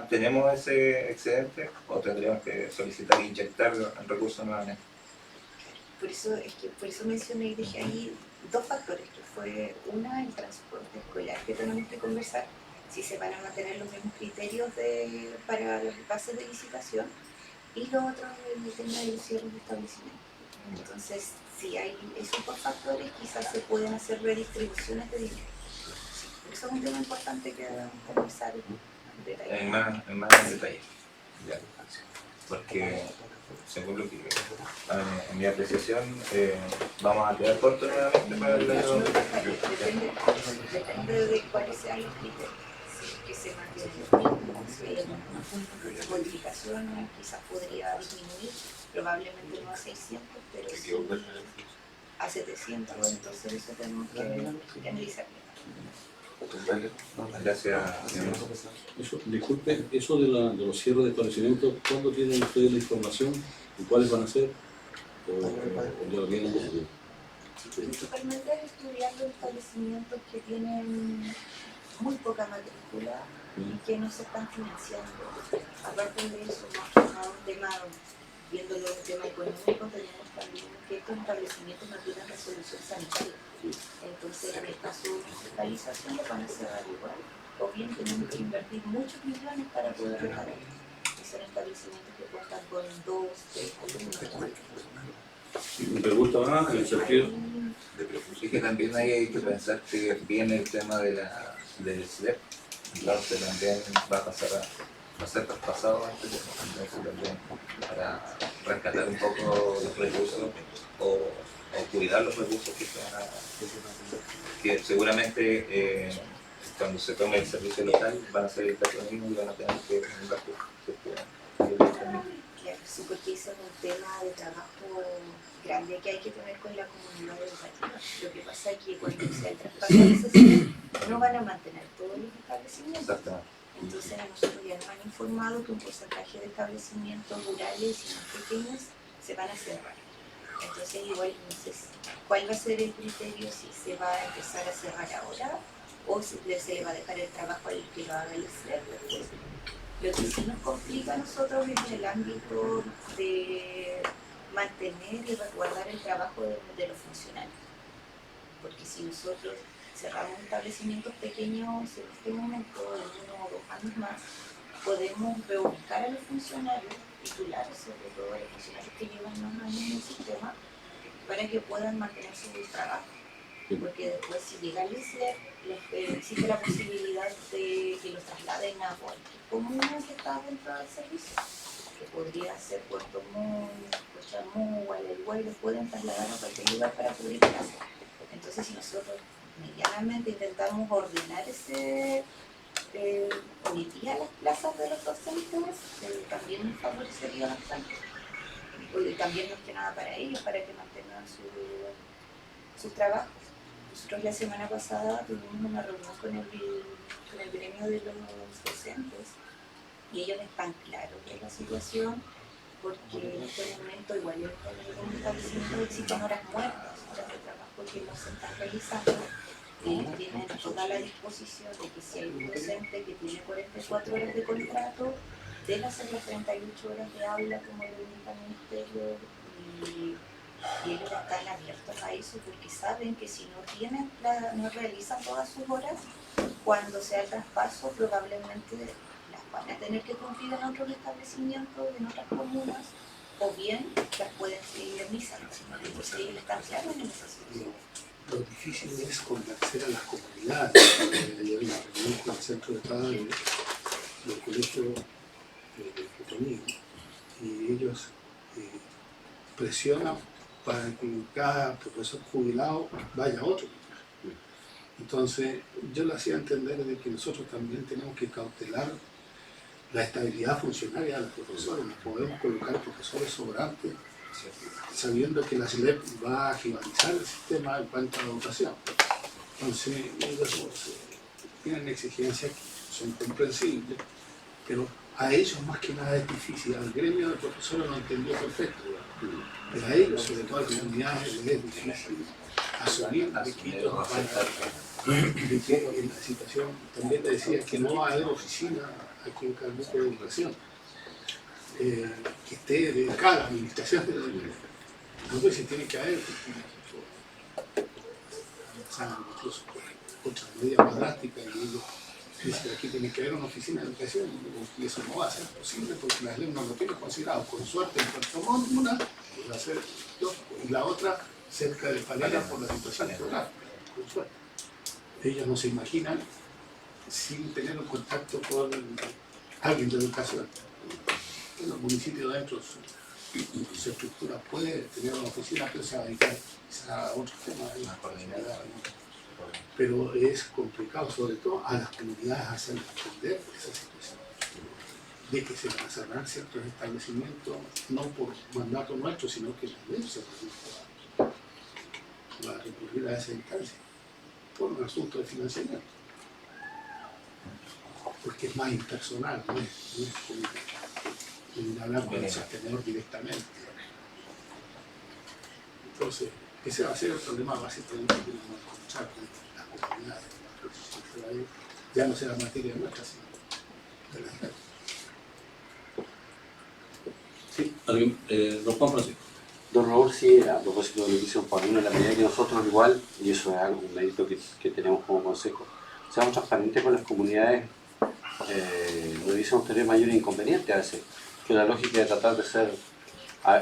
¿tenemos ese excedente o tendríamos que solicitar e inyectar el recurso nuevamente? Por eso mencioné y dije ahí dos factores, que fue una, el transporte escolar, que tenemos que conversar, si se van a mantener los mismos criterios para las bases de licitación, y lo otro es el tema de los cierres de establecimientos. Entonces, si hay esos dos factores, quizás se pueden hacer redistribuciones de dinero. Eso es un tema importante que debemos conversar en detalle. En más detalle. Ya. Porque, según lo que en mi apreciación, vamos a quedar cortos nuevamente para el año. Depende de cuáles sean los criterios. Si es que se mantienen los mismos, si hay algunas modificaciones, quizás podría disminuir, probablemente no a 600, pero sí a 700, entonces eso tenemos que analizar. Gracias. Disculpe, eso de los cierres de establecimientos, ¿cuándo tienen ustedes la información y cuáles van a ser? ¿O ya lo tienen? Principalmente estudiando establecimientos que tienen muy poca matrícula y que no se están financiando. Aparte de eso, más un tema, viéndolo un tema económico, tenemos también que estos establecimientos no tienen resolución sanitaria. Entonces, en el caso de fiscalización lo van a cerrar igual, o bien tenemos que invertir muchos millones para poder reparar. Y son establecimientos que cuentan con 2, 3 alumnos. Me pregunta más en el sentido. Y que también hay que pensar que viene el tema del SLEP, entonces también va a ser traspasado a este tema. Entonces también para rescatar un poco los recursos o cuidar los recursos que seguramente cuando se tome el servicio local van a ser el caso mismo y van a tener que Claro, sí, porque ese es un tema de trabajo grande que hay que tener con la comunidad educativa. Lo que pasa es que cuando sea el traspaso de ese sistema, no van a mantener todos los establecimientos. Exactamente. Entonces a nosotros ya nos han informado que un porcentaje de establecimientos rurales y más pequeños se van a cerrar. Entonces igual no sé cuál va a ser el criterio, si se va a empezar a cerrar ahora o si se le va a dejar el trabajo al que lo haga el SLEP después. Lo que sí nos complica a nosotros es en el ámbito de mantener y resguardar el trabajo de los funcionarios. Porque si nosotros cerramos establecimientos pequeños en este momento, en 1 o 2 años más, podemos reubicar a los funcionarios titulares, sobre todo a los funcionarios que llevan más años en el sistema, para que puedan mantener su trabajo. Porque después, si llega el SLEP, existe la posibilidad de que los trasladen a cualquier comuna que está dentro del servicio. que podría ser Puerto Montt, Cochamó, Gualeguay, los pueden trasladar a cualquier lugar para cubrir clases. Entonces, si nosotros medianamente intentamos ordenar hoy día las plazas de los docentes, también nos favorecería bastante. Y también más que nada para ellos, para que mantengan sus trabajos. Nosotros la semana pasada tuvimos una reunión con el gremio de los docentes y ellos están claros de la situación, porque en este momento igual el establecimiento existen horas muertas, horas de trabajo que no se están realizando. Ellos tienen toda la disposición de que si hay un docente que tiene 44 horas de contrato, debe hacer las 38 horas de aula como lo indica el ministerio, y ellos están abiertos a eso porque saben que si no realizan todas sus horas, cuando sea el traspaso probablemente las van a tener que cumplir en otros establecimientos, en otras comunas, o bien las pueden seguir indemnizando. Entonces ellos están claros en esa situación. Lo difícil es convencer a las comunidades. Ayer en la reunión con el centro de padres del colegio de Cotonino, y ellos presionan para que cada profesor jubilado vaya a otro. Entonces yo le hacía entender de que nosotros también tenemos que cautelar la estabilidad funcionaria de los profesores. No podemos colocar profesores sobrantes sabiendo que la SLEP va a agilizar el sistema en cuanto a la educación. Entonces ellos tienen exigencias que son comprensibles, pero a ellos más que nada es difícil. Al gremio de profesores lo entendió perfecto, pero a ellos, sobre todo a las comunidades, les es difícil asumir de que en la situación. También le decía que no va a haber oficina aquí en Calbuco de Educación que esté dedicada a la administración de la educación. No, pues se tiene que haber, incluso otra medida más drástica, y ellos dicen que aquí tiene que haber una oficina de educación, y eso no va a ser posible porque las leyes no lo tienen considerado. Con suerte en Puerto Montt una, va a ser dos, y la otra cerca de Palena por la situación geográfica, con suerte. Ellos no se imaginan sin tener un contacto con alguien de educación. En los municipios dentro su estructura puede tener una oficina, pero se va a dedicar a otros temas, pero es complicado, sobre todo a las comunidades, hacer entender esa situación de que se van a cerrar ciertos establecimientos, no por mandato nuestro, sino que la ley se va a recurrir a esa instancia por un asunto de financiamiento, porque es más impersonal, no es como hablar con el sostenedor directamente. Entonces, ese va a ser el problema básicamente que vamos a encontrar con las comunidades. Ya no será materia nuestra, sino de la gente. Sí, don Juan Francisco. Don Raúl, sí, a propósito de lo que hizo Paulino, en la medida que nosotros igual, y eso es algo, un mérito que tenemos como consejo, seamos transparentes con las comunidades, no debiésemos tener mayor inconveniente a veces, que la lógica de tratar de ser,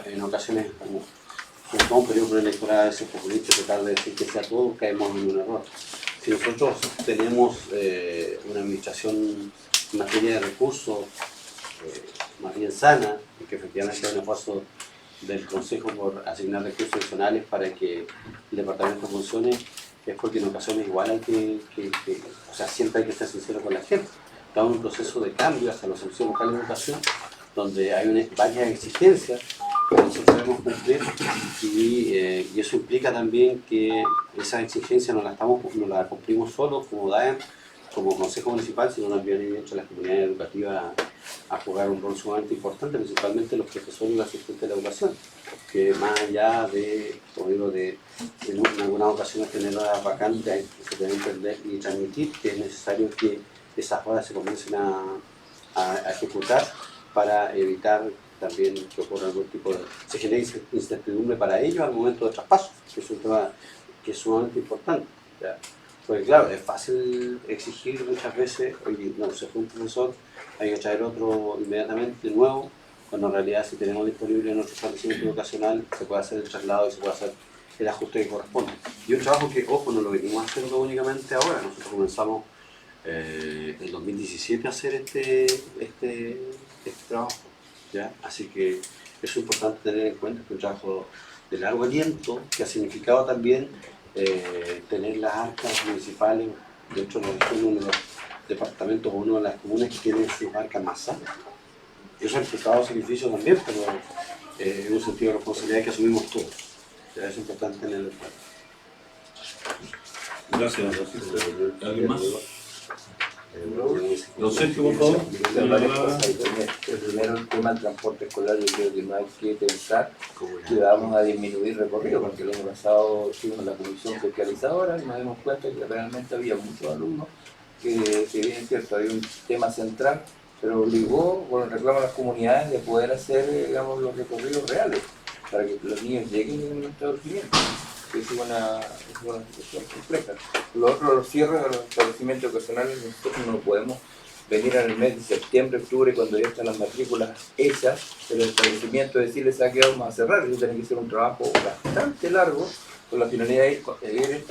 en ocasiones, como sobre todo un periodo preelectoral, a veces populista, tratar de decir que sea todo, caemos en un error. Si nosotros tenemos una administración en materia de recursos más bien sana, y que efectivamente hay un esfuerzo del Consejo por asignar recursos adicionales para que el departamento funcione, es porque en ocasiones igual hay o sea, siempre hay que ser sincero con la gente. Estamos en un proceso de cambio hacia la Asociación Local de Educación, donde hay varias exigencias que nosotros debemos cumplir, y eso implica también que esas exigencias no las cumplimos solos como DAEM, como Consejo Municipal, sino también entre las comunidades educativas a jugar un rol sumamente importante, principalmente los profesores y los asistentes de la educación, que más allá de, como digo, en algunas ocasiones tener horas vacantes, se debe entender y transmitir que es necesario que esas horas se comiencen a ejecutar para evitar también que ocurra algún tipo de... se genere incertidumbre para ellos al momento de traspaso, que es un tema que es sumamente importante, ¿ya? Porque claro, es fácil exigir muchas veces, oye, no, se fue un profesor, hay que traer otro inmediatamente nuevo, cuando en realidad si tenemos disponible en nuestro establecimiento educacional se puede hacer el traslado y se puede hacer el ajuste que corresponde. Y un trabajo que, ojo, no lo venimos haciendo únicamente ahora, nosotros comenzamos en 2017 a hacer este trabajo. ¿ya? Así que es importante tener en cuenta que un trabajo de largo aliento, que ha significado también tener las arcas municipales dentro de la región, uno de los departamentos o una de las comunas que tienen sus arcas más sanas. Eso ha implicado sacrificio también, pero es un sentido de responsabilidad que asumimos todos. Ya es importante tenerlo en cuenta. Gracias, ¿alguien más? Don Sergio, por favor. Primero, el tema del transporte escolar, yo creo que no hay que pensar que vamos a disminuir recorrido, porque el año pasado tuvimos la comisión fiscalizadora y nos dimos cuenta que realmente había muchos alumnos que bien es cierto, había un tema central, pero obligó con el reclamo a las comunidades de poder hacer, digamos, los recorridos reales, para que los niños lleguen en un establecimiento. Es una situación compleja. Lo otro, los cierres de los establecimientos ocasionales, nosotros no podemos venir en el mes de septiembre, octubre, cuando ya están las matrículas hechas del establecimiento, decirles a qué vamos a cerrar. Eso tiene que ser un trabajo bastante largo, con la finalidad de ir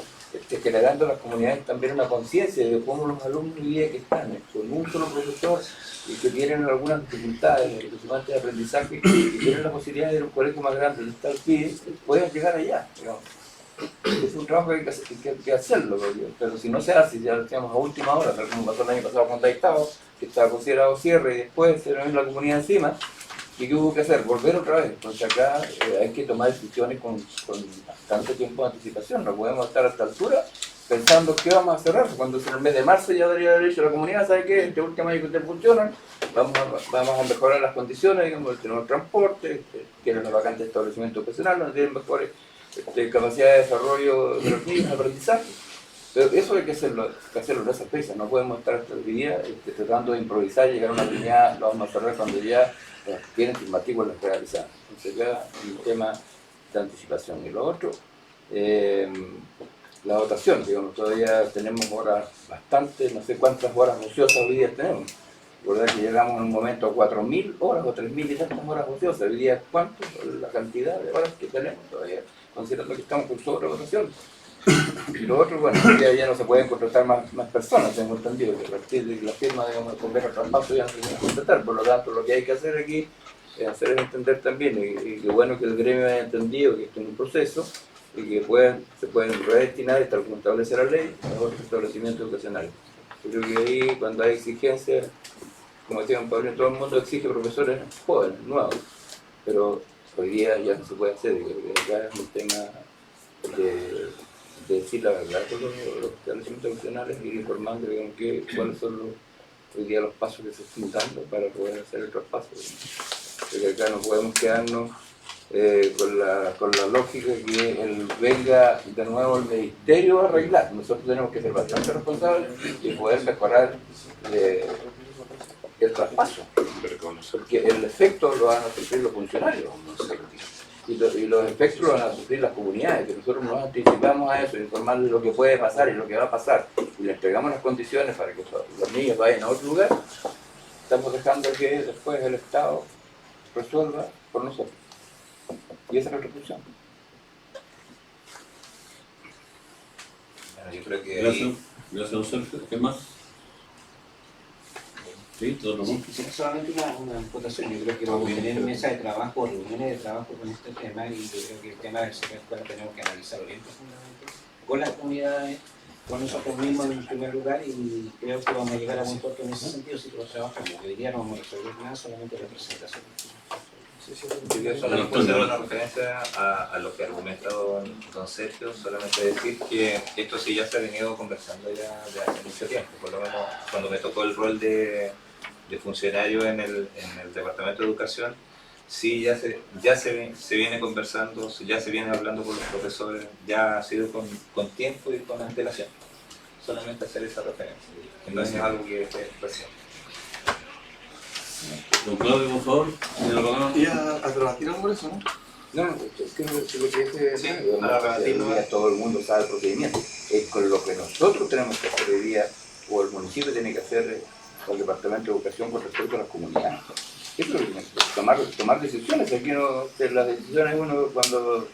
generando a las comunidades también una conciencia de cómo los alumnos hoy día que están con un solo profesor y que tienen algunas dificultades, principalmente de aprendizaje, y tienen la posibilidad de ir a un colegio más grande, de estar aquí, pueden llegar allá, digamos. Es un trabajo que hay que hacerlo, pero si no se hace, ya lo hacíamos a última hora, tal como pasó el año pasado con Daitao, que estaba considerado cierre y después se vino la comunidad encima, y ¿qué hubo que hacer? Volver otra vez. Entonces acá hay que tomar decisiones con bastante tiempo de anticipación, no podemos estar a esta altura pensando que vamos a cerrar, cuando en el mes de marzo ya debería haber dicho la comunidad, ¿sabe qué? Este último año que ustedes funcionan, vamos a mejorar las condiciones, digamos, tenemos transporte, tienen una vacante de establecimiento ocasional, donde tienen mejores capacidad de desarrollo de los niños, aprendizaje. Pero eso hay que hacerlo en esa fecha, no podemos estar hasta el día tratando de improvisar, llegar a una línea, lo vamos a cerrar cuando ya tienen sus matrículas realizadas. Entonces ya es un tema de anticipación. Y lo otro, la dotación, digamos, todavía tenemos horas bastante, no sé cuántas horas ociosas hoy día tenemos. ¿Verdad que llegamos en un momento a 4.000 horas o 3.000 y tantas horas ociosas? Hoy día, ¿cuánto? La cantidad de horas que tenemos todavía, considerando que estamos con sobredotación. Y lo otro, bueno, ya no se pueden contratar más personas, tengo entendido, que a partir de la firma, digamos, el convenio de traspaso ya no se pueden contratar. Por lo tanto, lo que hay que hacer aquí es hacer entender también, y que bueno que el gremio haya entendido que esto es un proceso, y que se pueden redestinar, tal como establece la ley, a otros establecimientos educacionales. Yo creo que ahí, cuando hay exigencias, como decía don Pablo, todo el mundo exige profesores jóvenes, nuevos, pero hoy día ya no se puede hacer, y creo que acá es un tema de decir la verdad con los establecimientos educacionales y ir informando, digamos, cuáles son hoy día los pasos que se están dando para poder hacer el traspaso. Porque acá no podemos quedarnos con la lógica que venga de nuevo el ministerio a arreglar. Nosotros tenemos que ser bastante responsables y poder mejorar el traspaso, porque el efecto lo van a sufrir los funcionarios y los efectos lo van a sufrir las comunidades, que nosotros nos anticipamos a eso, informarles lo que puede pasar y lo que va a pasar, y les entregamos las condiciones para que los niños vayan a otro lugar. Estamos dejando que después el Estado resuelva por nosotros, y esa es nuestra función. Bueno, yo creo que Gracias, don Sergio. ¿Qué más? Sí, todo lo Sí, quisiera solamente una acotación. Yo creo que vamos a tener mesa de trabajo, reuniones de trabajo con este tema, y yo creo que el tema del sector escolar tenemos que analizarlo bien profundamente con las comunidades, con nosotros mismos en primer lugar, y creo que vamos a llegar a buen puerto en ese sentido si lo trabajamos. Hoy día no vamos a resolver nada, solamente la presentación. Yo solamente hacer una referencia a lo que ha argumentado don Sergio, solamente decir que esto sí ya se ha venido conversando ya de hace mucho tiempo, por lo menos cuando me tocó el rol de funcionario en el Departamento de Educación, sí ya se viene conversando, ya se viene hablando con los profesores, ya ha sido con tiempo y con antelación. Solamente hacer esa referencia, que no es algo que esté recién. Don Claudio, por favor. ¿Y a rebatir algo por eso, no? No, es que lo que dice Sí, para rebatirlo, todo el mundo sabe el procedimiento. Es con lo que nosotros tenemos que hacer hoy día, o el municipio tiene que hacer, o el Departamento de Educación con respecto a las comunidades. Eso es lo que tiene que tomar decisiones. Aquí las decisiones uno cuando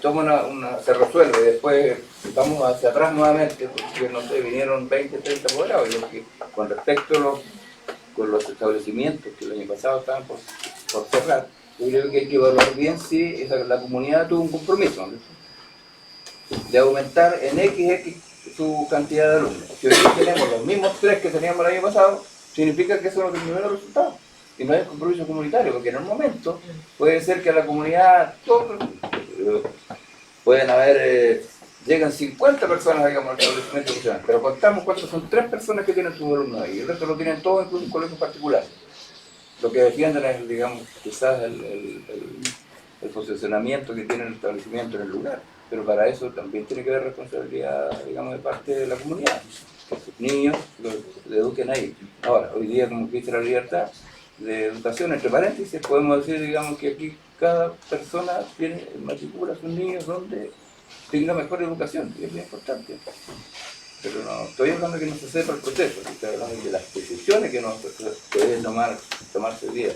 toma se resuelve, después vamos hacia atrás nuevamente, porque no sé, vinieron 20, 30 apoderados, con respecto con los establecimientos que el año pasado estaban por por cerrar, yo creo que hay que evaluar bien si la comunidad tuvo un compromiso, ¿no?, de aumentar en X su cantidad de alumnos. Si hoy tenemos los mismos 3 que teníamos el año pasado, significa que eso no terminó los resultados. Y no hay compromiso comunitario, porque en un momento puede ser que a la comunidad pueden haber, llegan 50 personas, digamos, al establecimiento educacional, pero contamos cuántos son 3 personas que tienen sus alumnos ahí, y el resto lo tienen todos en colegios particulares. Lo que defienden es, digamos, quizás el posicionamiento que tiene el establecimiento en el lugar, pero para eso también tiene que haber responsabilidad, digamos, de parte de la comunidad, que sus niños los eduquen ahí. Ahora, hoy día, como existe la libertad de educación, entre paréntesis, podemos decir, digamos, que aquí cada persona matricula a sus niños donde tenga mejor educación, y es muy importante. Pero no estoy hablando de que no se sepa el proceso, estoy hablando de las decisiones que se deben tomarse hoy día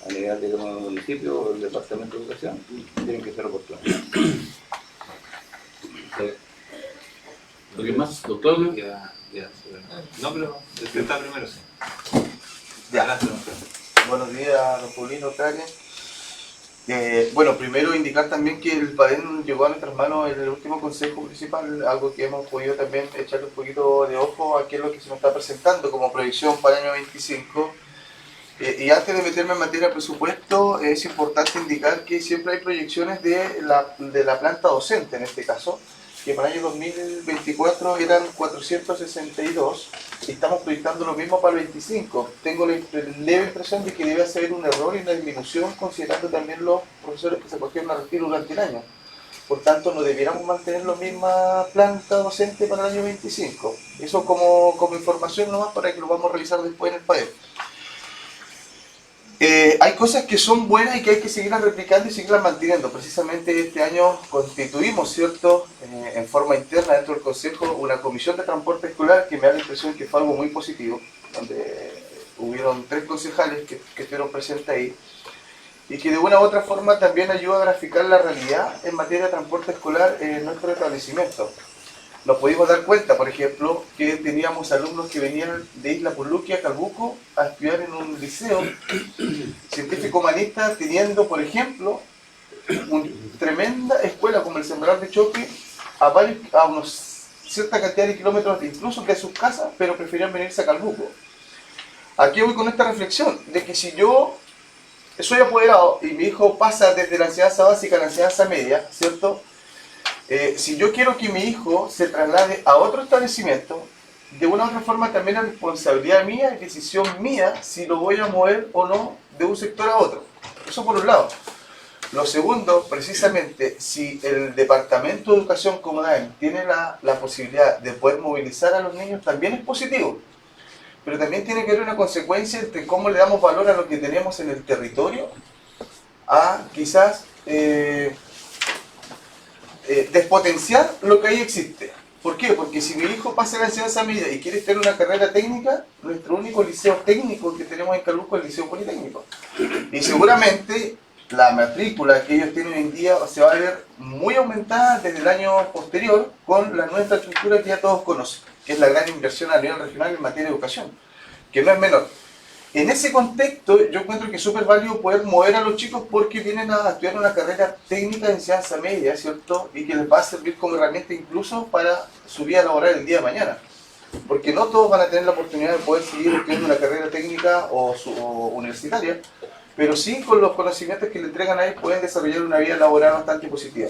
a nivel del municipio o del departamento de educación, tienen que ser oportunas. ¿Alguien más, doctor? No, pero el está primero, sí. Ya. Adelante, doctor. Buenos días, don Paulino, Karen. Bueno, primero indicar también que el PADEN llegó a nuestras manos en el último consejo municipal, algo que hemos podido también echarle un poquito de ojo a qué es lo que se nos está presentando como proyección para el año 25. Y antes de meterme en materia de presupuesto, es importante indicar que siempre hay proyecciones de la planta docente, en este caso, que para el año 2024 eran 462 y estamos proyectando lo mismo para el 25. Tengo la leve impresión de que debe haber un error y una disminución considerando también los profesores que se cogieron a retiro durante el año. Por tanto, no debiéramos mantener la misma planta docente para el año 25. Eso como información nomás para que lo vamos a revisar después en el PADEN. Hay cosas que son buenas y que hay que seguirlas replicando y seguirlas manteniendo. Precisamente este año constituimos, ¿cierto?, en forma interna dentro del Consejo, una comisión de transporte escolar que me da la impresión que fue algo muy positivo, donde hubieron 3 concejales que estuvieron presentes ahí y que de una u otra forma también ayuda a graficar la realidad en materia de transporte escolar en nuestro establecimiento. Nos pudimos dar cuenta, por ejemplo, que teníamos alumnos que venían de Isla Puluqui a Calbuco a estudiar en un liceo científico humanista, teniendo, por ejemplo, una tremenda escuela como el Sembrador de Choque a unos cierta cantidad de kilómetros incluso de sus casas, pero preferían venirse a Calbuco. Aquí voy con esta reflexión, de que si yo soy apoderado y mi hijo pasa desde la enseñanza básica a la enseñanza media, ¿cierto?, si yo quiero que mi hijo se traslade a otro establecimiento, de una u otra forma también es responsabilidad mía, es decisión mía si lo voy a mover o no de un sector a otro. Eso por un lado. Lo segundo, precisamente, si el Departamento de Educación como DAEM tiene la posibilidad de poder movilizar a los niños, también es positivo. Pero también tiene que haber una consecuencia entre cómo le damos valor a lo que tenemos en el territorio, a quizás despotenciar lo que ahí existe. ¿Por qué? Porque si mi hijo pasa la enseñanza media y quiere tener una carrera técnica, nuestro único liceo técnico que tenemos en Calbuco es el Liceo Politécnico. Y seguramente la matrícula que ellos tienen hoy en día se va a ver muy aumentada desde el año posterior con la nueva infraestructura que ya todos conocen, que es la gran inversión a nivel regional en materia de educación, que no es menor. En ese contexto, yo encuentro que es súper válido poder mover a los chicos porque vienen a estudiar una carrera técnica de enseñanza media, ¿cierto? Y que les va a servir como herramienta incluso para su vida laboral el día de mañana. Porque no todos van a tener la oportunidad de poder seguir estudiando una carrera técnica o universitaria, pero sí con los conocimientos que le entregan ahí pueden desarrollar una vida laboral bastante positiva.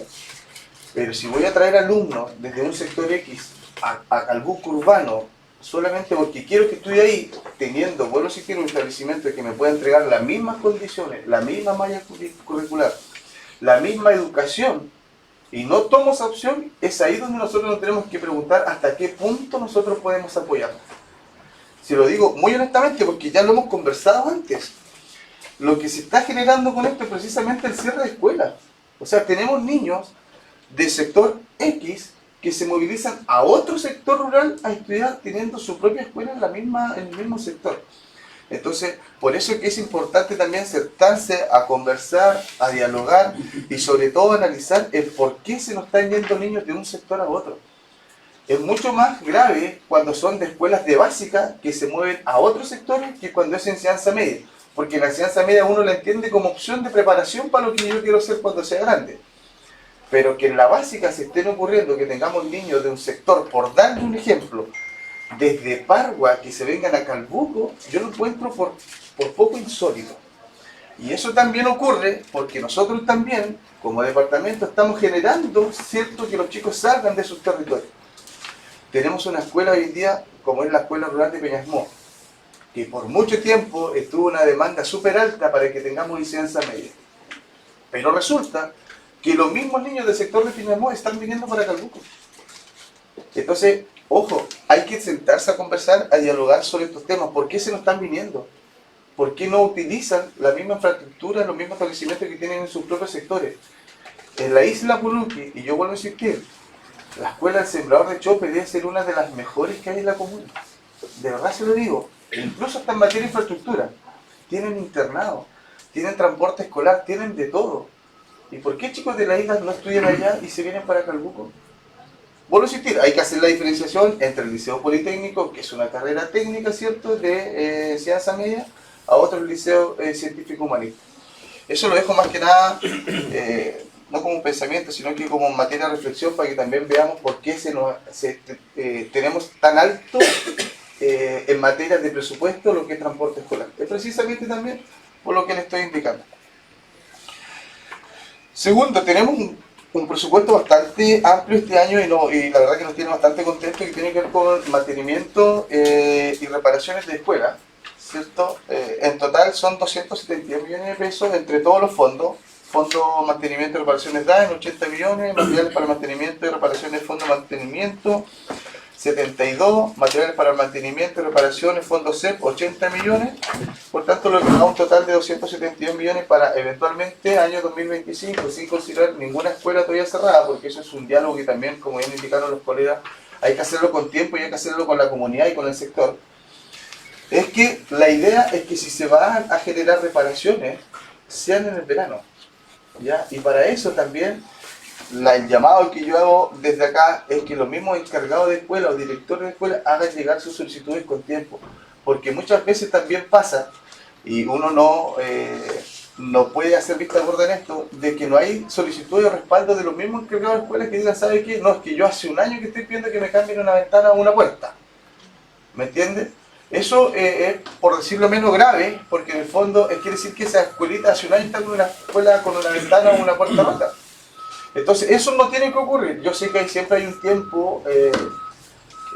Pero si voy a traer alumnos desde un sector X a Calbuco urbano, solamente porque quiero que estudie ahí, teniendo buenos sistemas de establecimiento que me pueda entregar las mismas condiciones, la misma malla curricular, la misma educación, y no tomo esa opción, es ahí donde nosotros nos tenemos que preguntar hasta qué punto nosotros podemos apoyarnos. Se lo digo muy honestamente porque ya lo hemos conversado antes. Lo que se está generando con esto es precisamente el cierre de escuelas. O sea, tenemos niños del sector X que se movilizan a otro sector rural a estudiar teniendo su propia escuela en el mismo sector. Entonces, por eso es que es importante también sentarse a conversar, a dialogar y sobre todo analizar el por qué se nos están yendo niños de un sector a otro. Es mucho más grave cuando son de escuelas de básica que se mueven a otros sectores que cuando es enseñanza media. porque la enseñanza media uno la entiende como opción de preparación para lo que yo quiero ser cuando sea grande. Pero que en la básica se estén ocurriendo que tengamos niños de un sector, por darle un ejemplo, desde Pargua, que se vengan a Calbuco, yo lo encuentro por poco insólito. Y eso también ocurre porque nosotros también, como departamento, estamos generando, ¿cierto?, que los chicos salgan de sus territorios. Tenemos una escuela hoy en día, como es la Escuela Rural de Peñasmó, que por mucho tiempo estuvo una demanda súper alta para que tengamos enseñanza media. Pero resulta que los mismos niños del sector de Peñasmó están viniendo para Calbuco. Entonces, ojo, hay que sentarse a conversar, a dialogar sobre estos temas. ¿Por qué se nos están viniendo? ¿Por qué no utilizan la misma infraestructura, los mismos establecimientos que tienen en sus propios sectores? En la isla Puluqui, y yo vuelvo a insistir, la escuela del Sembrador de Chope debe ser una de las mejores que hay en la comuna. De verdad se lo digo. Incluso hasta en materia de infraestructura. Tienen internado, tienen transporte escolar, tienen de todo. ¿Y por qué chicos de la isla no estudian allá y se vienen para Calbuco? Vuelvo a insistir, hay que hacer la diferenciación entre el Liceo Politécnico, que es una carrera técnica, ¿cierto?, de enseñanza media, a otro liceo científico humanista. Eso lo dejo más que nada, no como un pensamiento, sino que como materia de reflexión para que también veamos por qué tenemos tan alto en materia de presupuesto lo que es transporte escolar. Es precisamente también por lo que le estoy indicando. Segundo, tenemos un presupuesto bastante amplio este año y la verdad que nos tiene bastante contentos, que tiene que ver con mantenimiento y reparaciones de escuelas, ¿cierto? En total son 272 millones de pesos entre todos los fondos. Fondo Mantenimiento y Reparaciones DAEN, 80 millones, materiales para mantenimiento y reparaciones, Fondo Mantenimiento, 72, materiales para mantenimiento y reparaciones, Fondo CEP, 80 millones, por tanto lo que da un total de 272 millones para eventualmente año 2025, sin considerar ninguna escuela todavía cerrada, porque eso es un diálogo que también, como bien indicaron los colegas, hay que hacerlo con tiempo y hay que hacerlo con la comunidad y con el sector. Es que la idea es que si se van a generar reparaciones, sean en el verano, ¿ya? Y para eso también el llamado que yo hago desde acá es que los mismos encargados de escuela o directores de escuela hagan llegar sus solicitudes con tiempo, porque muchas veces también pasa, y uno no puede hacer vista gorda en esto, de que no hay solicitud de respaldo de los mismos encargados de escuela que digan, ¿sabe qué? No, es que yo hace un año que estoy pidiendo que me cambien una ventana o una puerta, ¿me entiendes? Eso es, por decirlo menos, grave, porque en el fondo quiere decir que esa escuelita hace un año está en una escuela con una ventana o una puerta rota. Entonces, eso no tiene que ocurrir. Yo sé que siempre hay un tiempo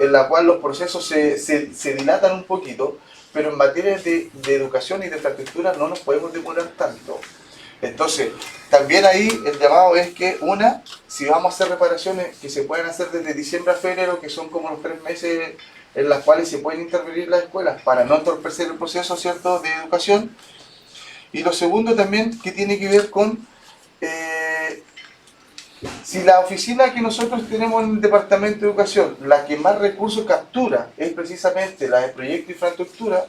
en la cual los procesos se dilatan un poquito, pero en materia de educación y de infraestructura no nos podemos demorar tanto. Entonces, también ahí el llamado es que, si vamos a hacer reparaciones que se pueden hacer desde diciembre a febrero, que son como los 3 meses en las cuales se pueden intervenir las escuelas para no entorpecer el proceso, ¿cierto?, de educación. Y lo segundo también, que tiene que ver con si la oficina que nosotros tenemos en el Departamento de Educación, la que más recursos captura es precisamente la de proyecto e infraestructura,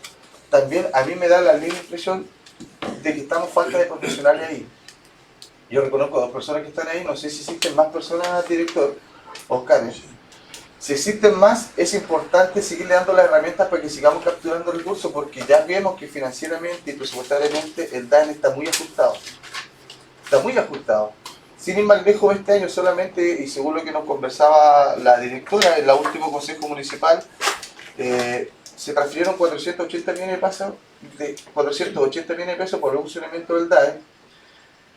también a mí me da la misma impresión de que estamos falta de profesionales ahí. Yo reconozco 2 personas que están ahí, no sé si existen más personas, director, Oscar. Si existen más, es importante seguirle dando las herramientas para que sigamos capturando recursos, porque ya vemos que financieramente y presupuestariamente el DAN está muy ajustado. Está muy ajustado. Sin ir más lejos, este año solamente, y según lo que nos conversaba la directora en el último consejo municipal, se transfirieron 480 millones de pesos por el funcionamiento del DAE,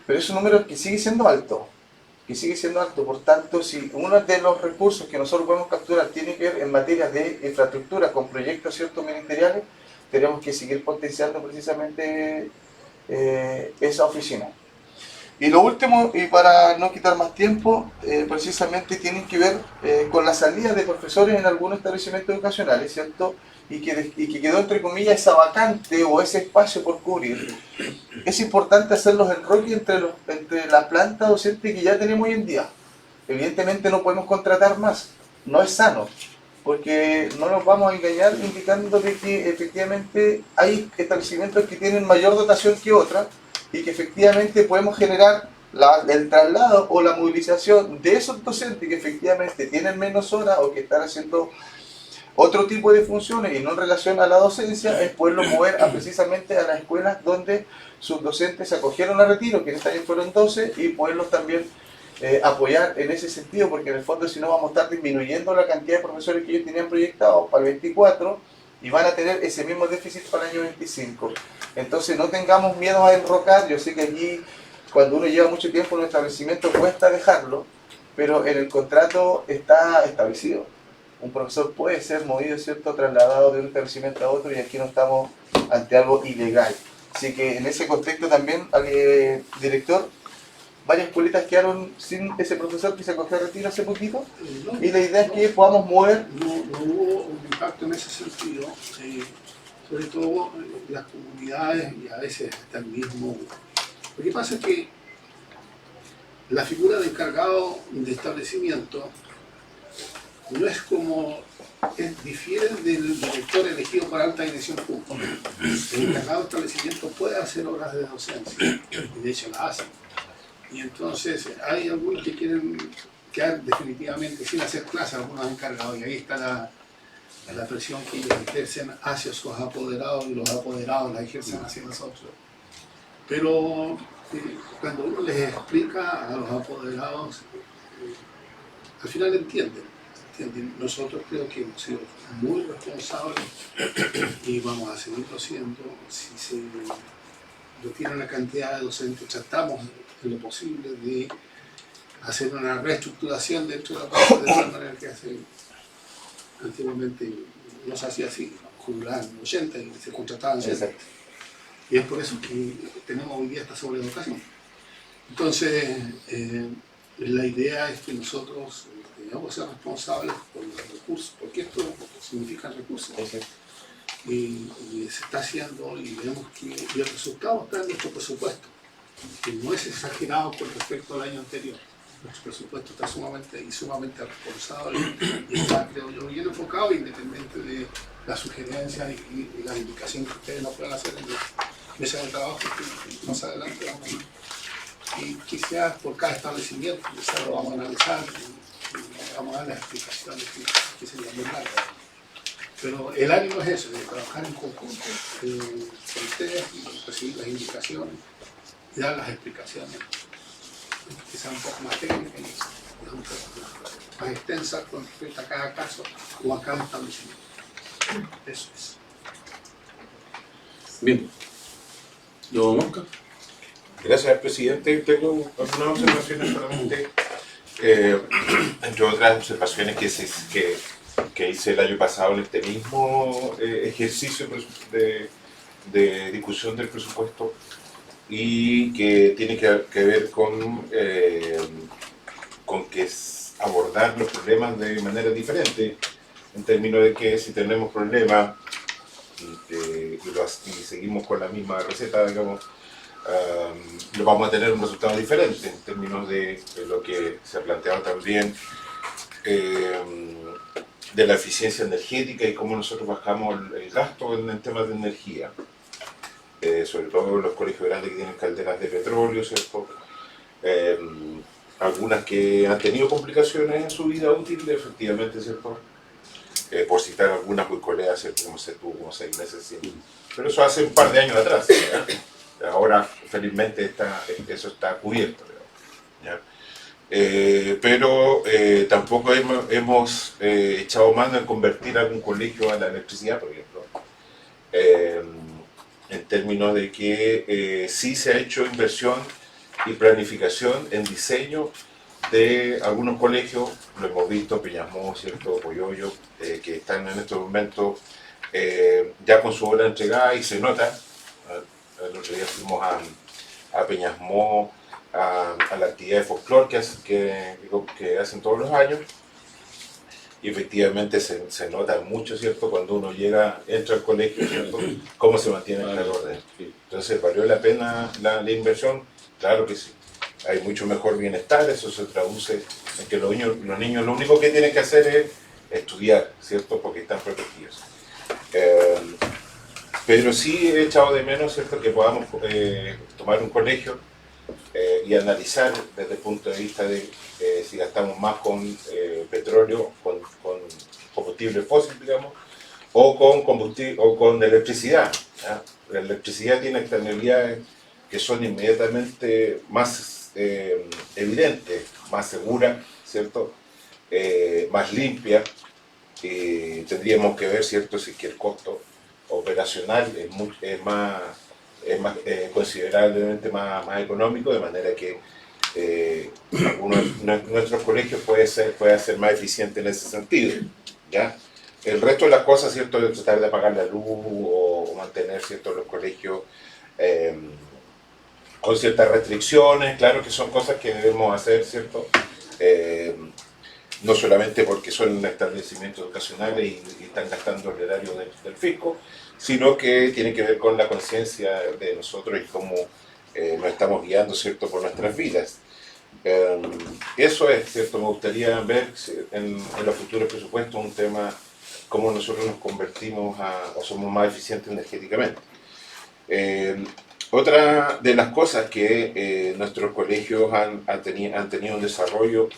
pero es un número que sigue siendo alto. Por tanto, si uno de los recursos que nosotros podemos capturar tiene que ver en materia de infraestructura con proyectos ciertos ministeriales, tenemos que seguir potenciando precisamente esa oficina. Y lo último, y para no quitar más tiempo, precisamente tienen que ver con la salida de profesores en algunos establecimientos educacionales, ¿cierto? Y que quedó, entre comillas, esa vacante o ese espacio por cubrir. Es importante hacer los enroques entre la planta docente que ya tenemos hoy en día. Evidentemente no podemos contratar más, no es sano, porque no nos vamos a engañar indicando de que efectivamente hay establecimientos que tienen mayor dotación que otras, y que efectivamente podemos generar el traslado o la movilización de esos docentes que efectivamente tienen menos horas o que están haciendo otro tipo de funciones y no en relación a la docencia, es poderlo mover precisamente a las escuelas donde sus docentes se acogieron a retiro, que en este año fueron 12, y poderlos también apoyar en ese sentido, porque en el fondo si no vamos a estar disminuyendo la cantidad de profesores que ellos tenían proyectados para el 24 y van a tener ese mismo déficit para el año 25. Entonces no tengamos miedo a enrocar. Yo sé que allí cuando uno lleva mucho tiempo en un establecimiento cuesta dejarlo, pero en el contrato está establecido. Un profesor puede ser movido, ¿cierto?, trasladado de un establecimiento a otro, y aquí no estamos ante algo ilegal. Así que en ese contexto también, director, varias escuelitas quedaron sin ese profesor que se acogió a retiro hace poquito, y la idea es que podamos mover. No hubo un impacto en ese sentido, sobre todo en las comunidades y a veces hasta el mismo. Lo que pasa es que la figura de encargado de establecimiento no es como, difiere del director elegido para alta dirección pública. El encargado de establecimiento puede hacer obras de docencia, y de hecho las hace. Y entonces hay algunos que quieren quedar definitivamente sin hacer clases, algunos encargados, y ahí está la presión que ellos ejercen hacia sus apoderados, y los apoderados la ejercen hacia nosotros. Pero cuando uno les explica a los apoderados, al final entienden. Nosotros creo que hemos sido muy responsables y vamos a seguirlo siendo. Si se retiene una cantidad de docentes, tratamos en lo posible de hacer una reestructuración dentro de la parte, de tal manera que antiguamente no se hacía así, jubilaban 80 y se contrataban 100. Y es por eso que tenemos hoy día esta sobredotación. Entonces, la idea es que nosotros debemos ser responsables por los recursos, porque esto significa recursos. Y se está haciendo, y vemos que el resultado está en nuestro presupuesto, que no es exagerado con respecto al año anterior. Nuestro presupuesto está sumamente responsable y está, creo yo, bien enfocado, independiente de las sugerencias y las indicaciones que ustedes nos puedan hacer en la mesa de trabajo, que más adelante vamos a ver. Y quizás por cada establecimiento, quizás lo vamos a analizar y vamos a dar las explicaciones que serían muy largas. Pero el ánimo es eso, de trabajar en conjunto con ustedes y recibir las indicaciones y dar las explicaciones, quizás un poco más técnicas y un poco más extensas con respecto a cada caso o a cada establecimiento. Eso es. Bien. Don Oscar. Gracias, presidente. Tengo algunas observaciones solamente, entre otras observaciones que hice el año pasado en este mismo ejercicio de discusión del presupuesto, y que tiene que ver con que abordar los problemas de manera diferente, en términos de que si tenemos problemas y seguimos con la misma receta, digamos, vamos a tener un resultado diferente en términos de lo que se ha planteado también, de la eficiencia energética y cómo nosotros bajamos el gasto en temas de energía, sobre todo en los colegios grandes que tienen calderas de petróleo, ¿cierto? Algunas que han tenido complicaciones en su vida útil, efectivamente, ¿cierto? Por citar algunas, pues Corea, ¿cierto? Como se tuvo como 6 meses sin. Pero eso hace un par de años atrás, ¿ya? Ahora, felizmente, eso está cubierto, ¿ya? Pero tampoco hemos echado mano en convertir algún colegio a la electricidad, por ejemplo, en términos de que sí se ha hecho inversión y planificación en diseño de algunos colegios. Lo hemos visto, Peñasmó, ¿cierto? Poyoyo, que están en estos momentos ya con su obra entregada, y se nota. El otro día fuimos a Peñasmó, a la actividad de folclore que hacen todos los años, y efectivamente se nota mucho, ¿cierto? Cuando uno entra al colegio, ¿cierto? Cómo se mantiene el orden. Entonces, ¿valió la pena la inversión? Claro que sí. Hay mucho mejor bienestar, eso se traduce en que los niños lo único que tienen que hacer es estudiar, ¿cierto? Porque están protegidos. Pero sí he echado de menos, ¿cierto?, que podamos tomar un colegio y analizar desde el punto de vista de si gastamos más con petróleo, con combustible fósil, digamos, o con combustible, o con electricidad. ¿Ya? La electricidad tiene externalidades que son inmediatamente más evidentes, más seguras, ¿cierto? Más limpias. Tendríamos que ver, ¿cierto?, si que el costo operacional es considerablemente más económico, de manera que nuestros colegios puede ser más eficiente en ese sentido, ¿ya? El resto de las cosas, ¿cierto?, de tratar de apagar la luz o mantener, ¿cierto?, los colegios con ciertas restricciones, claro que son cosas que debemos hacer, ¿cierto? No solamente porque son establecimientos educacionales y están gastando el erario del fisco, sino que tiene que ver con la conciencia de nosotros y cómo nos estamos guiando, ¿cierto?, por nuestras vidas. Eso es, ¿cierto? Me gustaría ver en los futuros presupuestos un tema, cómo nosotros nos convertimos o somos más eficientes energéticamente. Otra de las cosas que nuestros colegios han tenido un desarrollo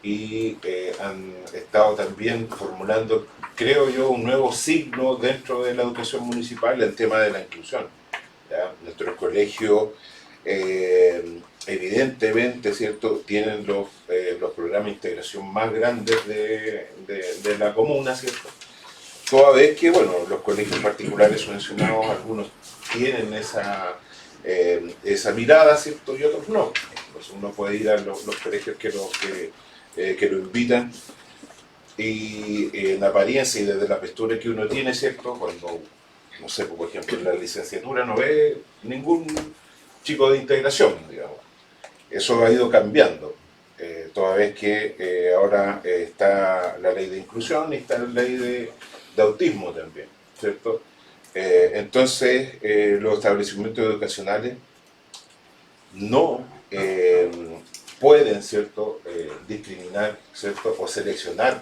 y han estado también formulando, creo yo, un nuevo signo dentro de la educación municipal, el tema de la inclusión. ¿Ya? Nuestros colegios evidentemente, ¿cierto?, tienen los programas de integración más grandes de la comuna, ¿cierto? Toda vez que, bueno, los colegios particulares subvencionados, algunos tienen esa mirada, ¿cierto?, y otros no. Entonces uno puede ir a los colegios que lo invitan, y en apariencia y desde la postura que uno tiene, ¿cierto?, cuando, no sé, por ejemplo, en la licenciatura no ve ningún chico de integración, digamos. Eso ha ido cambiando, toda vez que ahora está la ley de inclusión y está la ley de autismo también, ¿cierto? Entonces, los establecimientos educacionales no pueden, ¿cierto?, discriminar, ¿cierto?, o seleccionar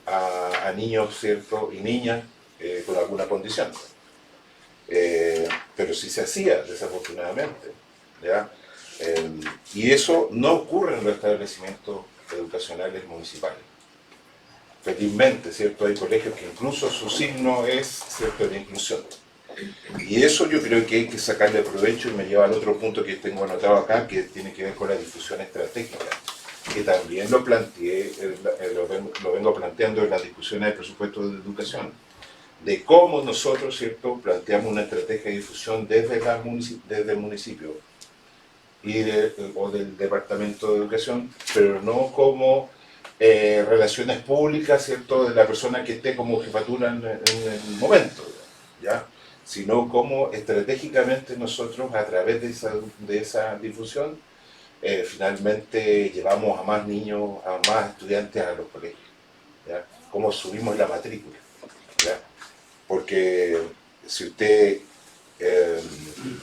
a niños, ¿cierto?, y niñas con alguna condición. Pero sí se hacía, desafortunadamente, ¿ya? Y eso no ocurre en los establecimientos educacionales municipales. Felizmente, ¿cierto?, hay colegios que incluso su signo es, ¿cierto?, de inclusión. Y eso yo creo que hay que sacarle provecho, y me lleva al otro punto que tengo anotado acá, que tiene que ver con la difusión estratégica, que también lo planteé, lo vengo planteando en las discusiones de presupuesto de educación, de cómo nosotros, ¿cierto?, planteamos una estrategia de difusión desde el municipio o del departamento de educación, pero no como relaciones públicas, ¿cierto?, de la persona que esté como jefatura en el momento, ¿ya?, sino como estratégicamente nosotros, a través de esa difusión, finalmente llevamos a más niños, a más estudiantes a los colegios, ¿ya?, cómo subimos la matrícula, ¿ya?, porque si usted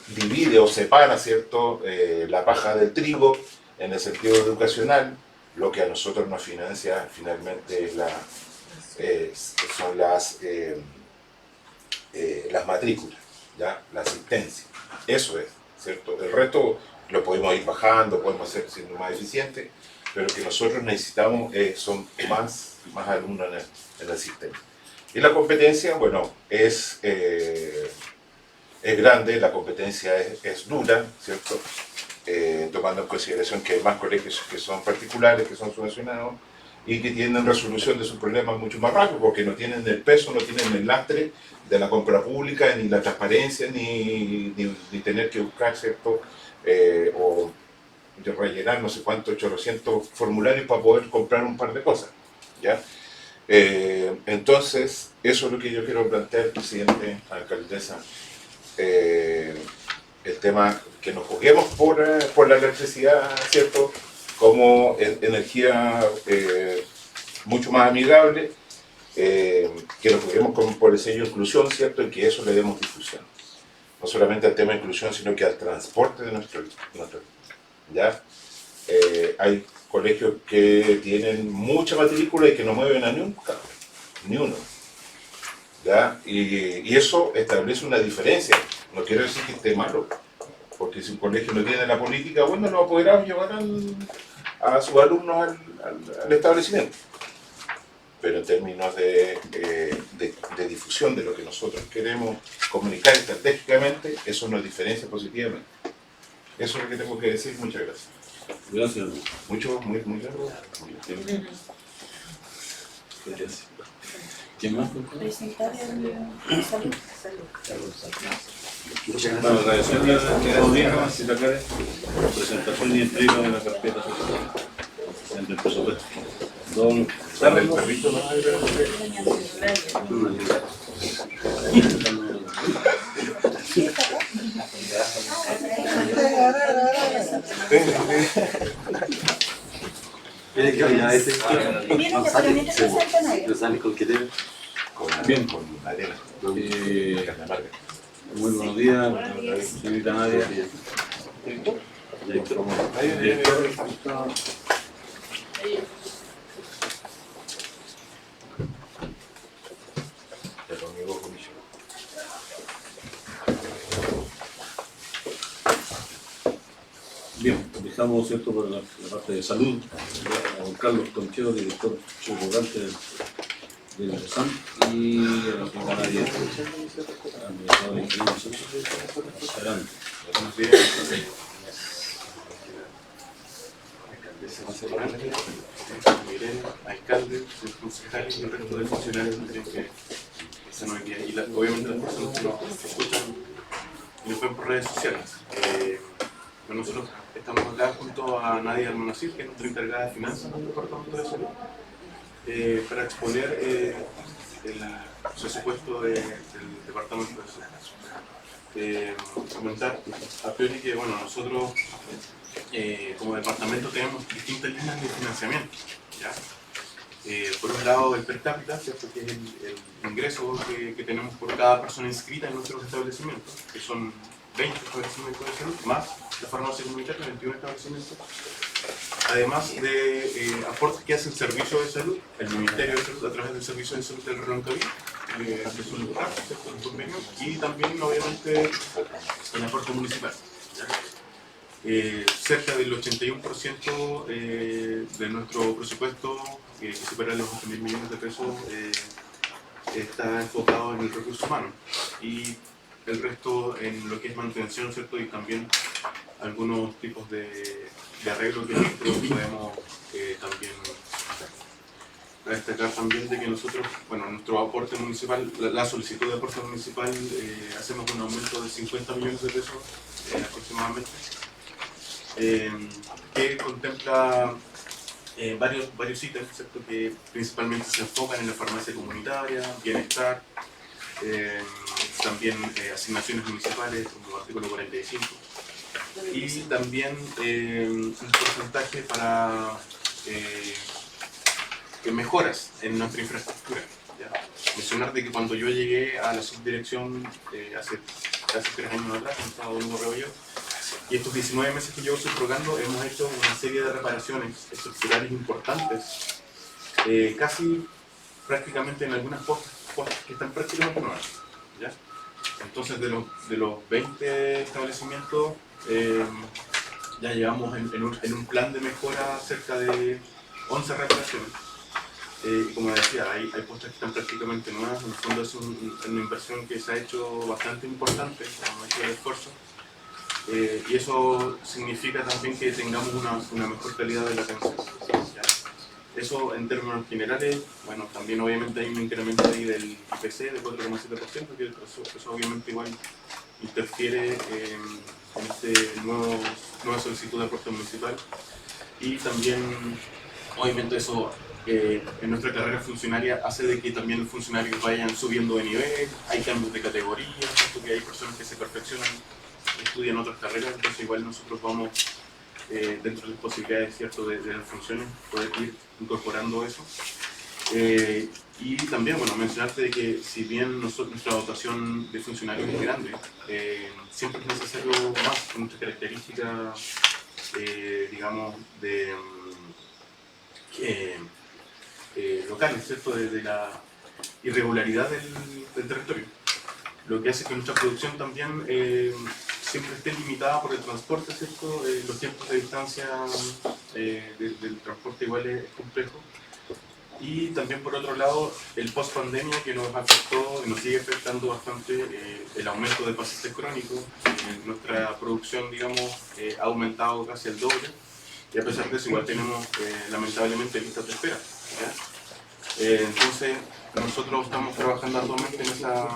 divide o separa, ¿cierto?, la paja del trigo en el sentido educacional, lo que a nosotros nos financia finalmente son las matrículas, ¿ya?, la asistencia. Eso es, ¿cierto? El resto lo podemos ir bajando, podemos hacer siendo más eficientes, pero lo que nosotros necesitamos son más alumnos en el sistema. Y la competencia, bueno, es grande, la competencia es dura, ¿cierto? Tomando en consideración que hay más colegios que son particulares, que son subvencionados, y que tienen resolución de sus problemas mucho más rápido, porque no tienen el peso, no tienen el lastre de la compra pública, ni la transparencia, ni tener que buscar, ¿cierto?, o rellenar no sé cuántos 800 formularios para poder comprar un par de cosas, ¿ya? Entonces, eso es lo que yo quiero plantear, presidente, alcaldesa, el tema que nos juguemos por la electricidad, ¿cierto?, como energía mucho más amigable, que nos juguemos por el sello de inclusión, ¿cierto?, y que eso le demos difusión. No solamente al tema de inclusión, sino que al transporte de nuestro ¿ya? Hay colegios que tienen mucha matrícula y que no mueven a ni uno, ¿ya? Y eso establece una diferencia. No quiero decir que esté malo, porque si un colegio no tiene la política, bueno, los apoderados llevarán a sus alumnos al establecimiento. pero en términos de difusión de lo que nosotros queremos comunicar estratégicamente, eso nos diferencia positivamente. Eso es lo que tengo que decir. Muchas gracias. Gracias. Muy largo. Gracias. ¿Quién más? Presentar el salud. Bueno, agradecerle a la audiencia la presentación y entrega de la carpeta social del presupuesto. Don Dale el perrito más Mire que ya ese Miren, pero mientras presentan a ellos. sale con qué debe. Bien. con arena. Muy buenos días, señorita Nadia. Director. Bien, dejamos, ¿cierto?, por la parte de salud, a don Carlos Conchero, director subrogante del SAM, y a la señora Nadia, administradora de ingeniero. Adelante. Buenos días. Miren, alcalde, concejales y el resto de funcionarios que están hoy día. Y obviamente las personas que nos escuchan y nos ven por redes sociales. Nosotros estamos acá junto a Nadia Almonacid, que es nuestra encargada de finanzas del Departamento de Salud, para exponer el presupuesto del Departamento de Salud. Comentar a priori que bueno, nosotros como departamento tenemos distintas líneas de financiamiento, ¿ya? Por un lado el per cápita, ¿cierto?, que es el ingreso que tenemos por cada persona inscrita en nuestros establecimientos, que son 20 establecimientos de salud, más la farmacia comunitaria, 21 establecimientos, además de aportes que hace el Servicio de Salud, el Ministerio de Salud a través del Servicio de Salud del Reloncaví, que son los RAP, ¿cierto?, el convenio, y también obviamente el aporte municipal, ¿ya? Cerca del 81% de nuestro presupuesto, que supera los 8.000 millones de pesos, está enfocado en el recurso humano, y el resto en lo que es mantención, ¿cierto?, y también algunos tipos de arreglo que nosotros podemos también hacer. Para destacar también de que nosotros, bueno, nuestro aporte municipal, la solicitud de aporte municipal, hacemos un aumento de 50 millones de pesos aproximadamente, que contempla varios ítems, ¿cierto?, que principalmente se enfocan en la farmacia comunitaria, bienestar, también asignaciones municipales, como el artículo 45, y también un porcentaje para mejoras en nuestra infraestructura, ¿ya? Mencionar de que cuando yo llegué a la subdirección hace casi 3 años atrás, en Estado Domingo Rebolledo, y estos 19 meses que llevo subrogando, hemos hecho una serie de reparaciones estructurales importantes, casi prácticamente en algunas postas que están prácticamente nuevas, ¿ya? Entonces de los 20 establecimientos ya llevamos en un plan de mejora cerca de 11 reparaciones. Como decía, hay postas que están prácticamente nuevas. En el fondo es una inversión que se ha hecho bastante importante, hemos hecho el esfuerzo, y eso significa también que tengamos una mejor calidad de la atención, ¿ya? Eso en términos generales. Bueno, también obviamente hay un incremento ahí del IPC de 4,7%, que eso obviamente igual interfiere en este nueva solicitud de aporte municipal, y también obviamente eso en nuestra carrera funcionaria hace de que también los funcionarios vayan subiendo de nivel, hay cambios de categoría, ¿cierto?, que hay personas que se perfeccionan, estudian otras carreras, entonces igual nosotros vamos dentro de las posibilidades, ¿cierto?, de las funciones, poder ir incorporando eso. Y también, bueno, mencionarte de que si bien nuestra dotación de funcionarios es grande, siempre es necesario más con nuestras características, digamos, locales, ¿cierto?, de la irregularidad del territorio. Lo que hace que nuestra producción también siempre esté limitada por el transporte, ¿cierto? Los tiempos de distancia del transporte igual es complejo. Y también por otro lado, el post-pandemia que nos afectó y nos sigue afectando bastante, el aumento de pacientes crónicos. Nuestra producción, digamos, ha aumentado casi el doble. Y a pesar de eso, igual tenemos lamentablemente listas de espera, ¿ya? Entonces, nosotros estamos trabajando actualmente en esa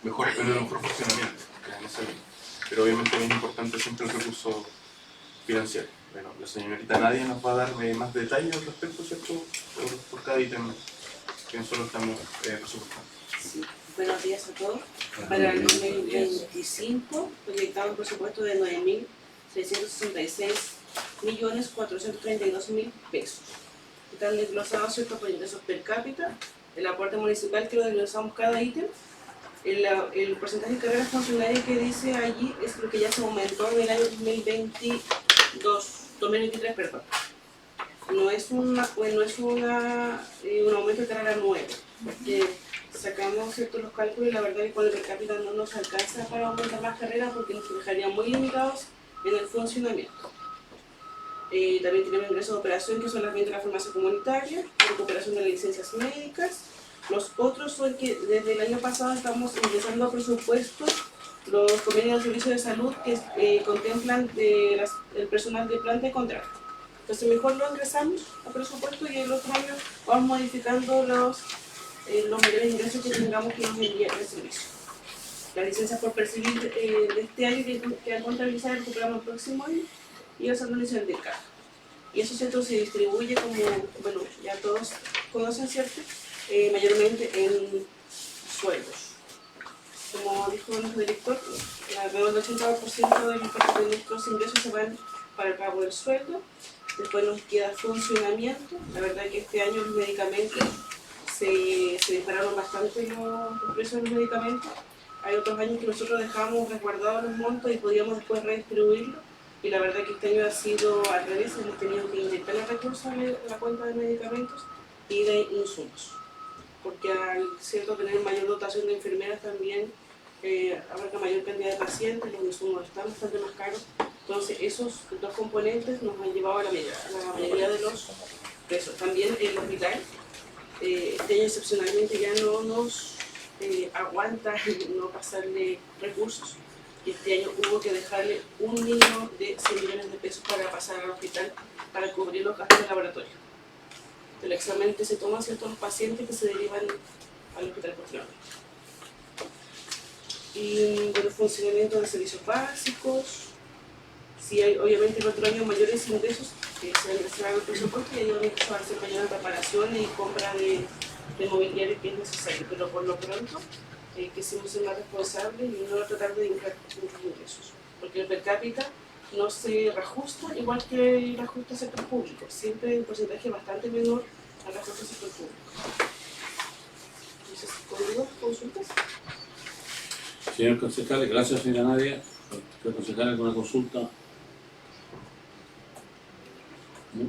mejor funcionamiento, ¿ya? En esa línea. Pero obviamente es importante siempre el recurso financiero. Bueno, la señorita Nadia nos va a dar más detalles al respecto, ¿cierto? Por cada ítem que nosotros estamos presupuestando. Sí. Buenos días a todos. Para el 2025 proyectamos un presupuesto de 9.666.432.000 pesos. Están desglosados, ¿cierto?, por ingresos per cápita, el aporte municipal que lo desglosamos cada ítem, el porcentaje de carreras funcionarias que dice allí es lo que ya se aumentó en el año 2023, perdón. No es un aumento de carrera nueva, porque sacamos, ¿cierto?, los cálculos y la verdad es que con el per cápita no nos alcanza para aumentar más carreras porque nos dejarían muy limitados en el funcionamiento. También tenemos ingresos de operación que son las ventas de la farmacia comunitaria, la recuperación de las licencias médicas. Los otros son que desde el año pasado estamos ingresando a presupuestos los convenios de servicios de salud que contemplan el personal de planta y contrato. Entonces mejor lo ingresamos a presupuesto y el otro año vamos modificando los mayores ingresos que tengamos que nos envíe el servicio. Las licencias por percibir de este año que han contabilizado recuperamos el próximo año y esa condición de caja. Y eso, ¿cierto?, se distribuye como, bueno, ya todos conocen, ¿cierto?, mayormente en sueldos. Como dijo nuestro director, alrededor del 80% de nuestros ingresos se van para el pago del sueldo. Después nos queda funcionamiento. La verdad es que este año los medicamentos se dispararon bastante los precios de los medicamentos. Hay otros años que nosotros dejamos resguardados los montos y podíamos después redistribuirlos. Y la verdad es que este año ha sido al revés, hemos tenido que inyectar los recursos en la cuenta de medicamentos y de insumos. Porque al tener mayor dotación de enfermeras también abarca mayor cantidad de pacientes, los insumos están bastante más caros. Entonces esos dos componentes nos han llevado a la mayoría de los pesos. También el hospital, este año excepcionalmente ya no nos aguanta no pasarle recursos. Y este año hubo que dejarle un mínimo de 100 millones de pesos para pasar al hospital para cubrir los gastos de laboratorio. El examen que se toman ciertos pacientes que se derivan al hospital posteriormente. Y bueno, funcionamiento de servicios básicos. Sí, hay obviamente el otro año mayores ingresos que se van a ingresar al presupuesto y hay un ingreso a hacer mayores reparaciones y compra de mobiliario que es necesario, pero por lo pronto quisimos ser más responsables y no tratar de inflar muchos ingresos, porque el per cápita no se reajusta igual que el ajuste al sector público, siempre hay un porcentaje bastante menor al ajuste al sector público. Entonces, ¿con dudas, consultas? Señor concejal, gracias señora Nadia. Señor concejal, ¿alguna consulta? ¿No?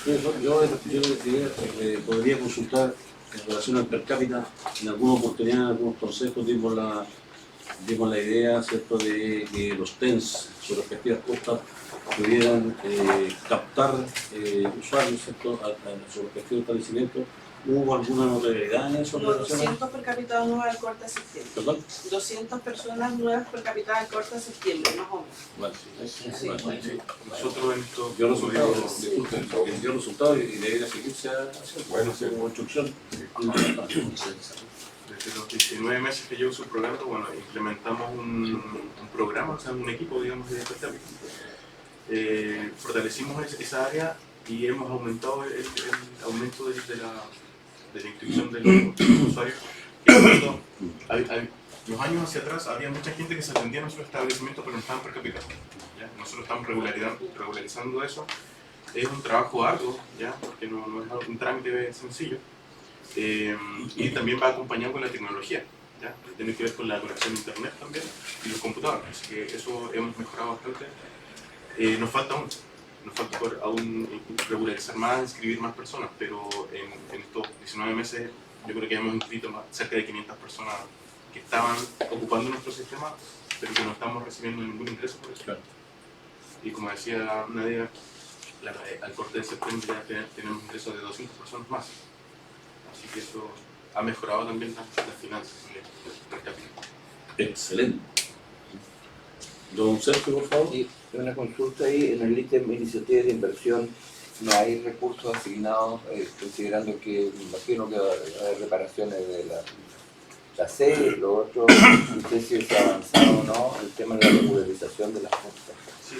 Yo podría consultar en relación al per cápita. En alguna oportunidad, en algunos consejos dimos la idea, ¿cierto?, de que los TENS, sus respectivas costas, pudieran captar usuarios, ¿cierto?, a su respectivo establecimiento. ¿Hubo alguna notabilidad en eso? No, 200 per cápita nuevas al corte de septiembre. ¿Perdón? 200 personas nuevas per cápita al corte de septiembre, más o menos. Vale, Sí. vale, sí. Nosotros en esto, Dio resultados, disculpen, dio resultados y debería seguirse hacia construcción. desde los 19 meses que llevo su programa, bueno, implementamos un programa, o sea, un equipo, digamos, de per cápita. Fortalecimos esa área y hemos aumentado el aumento de la inscripción de los usuarios. Los años hacia atrás había mucha gente que se atendía en nuestro establecimiento pero no estaban per cápita. ¿Ya? Nosotros estamos regularizando eso. Es un trabajo arduo, ¿ya? Porque no es un trámite sencillo. Y también va acompañado con la tecnología, ¿ya? Tiene que ver con la conexión a internet también y los computadores, así que eso hemos mejorado bastante. Nos falta por aún regularizar más, inscribir más personas, pero en estos 19 meses yo creo que hemos inscrito cerca de 500 personas que estaban ocupando nuestro sistema, pero que no estamos recibiendo ningún ingreso por eso. Claro. y como decía Nadia, al corte de septiembre ya tenemos ingresos de 200 personas más. Así que eso ha mejorado también las finanzas del capítulo. Excelente. Don Sergio, por favor. Y una consulta ahí, en el ítem iniciativas de inversión, no hay recursos asignados, considerando que me imagino que va a haber reparaciones de la sede, lo otro, no sé si se ha avanzado o no, el tema de la regularización de las costas. Sí.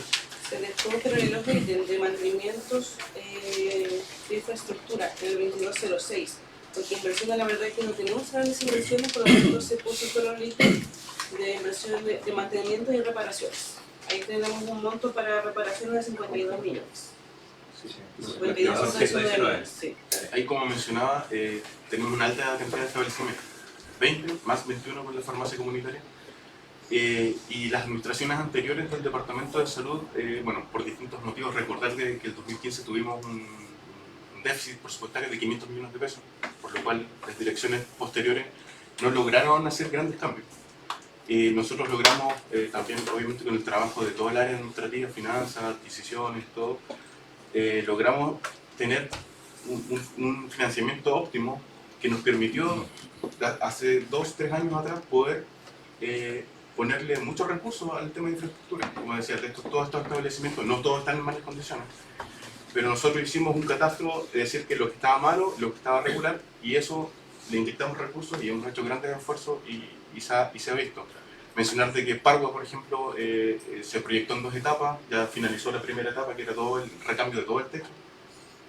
Se les tuvo que revelar los ítems de mantenimientos de infraestructura en el 2206, porque inversión la verdad es que no tenemos grandes inversiones, por lo tanto se puso solo el ítem de inversión de mantenimiento y reparaciones. Ahí tenemos un monto para reparaciones de 52 millones. Sí. 52 millones, sí. Ahí, como mencionaba, tenemos una alta cantidad de establecimientos, 20 más 21 con la farmacia comunitaria. Y las administraciones anteriores del Departamento de Salud, bueno, por distintos motivos, recordar que el 2015 tuvimos un déficit presupuestario de 500 millones de pesos, por lo cual las direcciones posteriores no lograron hacer grandes cambios. Nosotros logramos también, obviamente con el trabajo de todo el área administrativa, finanzas, adquisiciones, todo, logramos tener un financiamiento óptimo que nos permitió hace 2-3 años atrás poder ponerle muchos recursos al tema de infraestructura. Como decía, todos estos establecimientos, no todos están en malas condiciones, pero nosotros hicimos un catastro de decir que lo que estaba malo, lo que estaba regular, y eso le inyectamos recursos y hemos hecho grandes esfuerzos y se ha visto. Mencionar de que Pargua, por ejemplo, se proyectó en 2 etapas, ya finalizó la primera etapa, que era todo el recambio de todo el techo.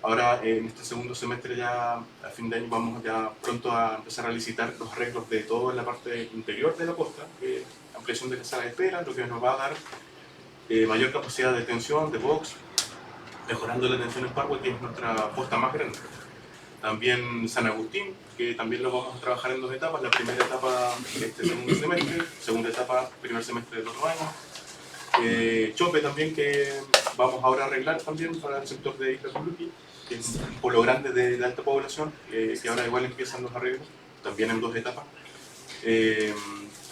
Ahora, en este segundo semestre, ya a fin de año, vamos ya pronto a empezar a licitar los arreglos de toda la parte interior de la costa, ampliación de la sala de espera, lo que nos va a dar mayor capacidad de detención, de box, mejorando la atención en Pargua, que es nuestra posta más grande. También San Agustín, que también lo vamos a trabajar en 2 etapas, la primera etapa este segundo semestre, segunda etapa primer semestre del otro año. Chope también, que vamos ahora a arreglar también para el sector de Isla Tuluqui, que es un polo grande de alta población, que ahora igual empiezan los arreglos, también en 2 etapas.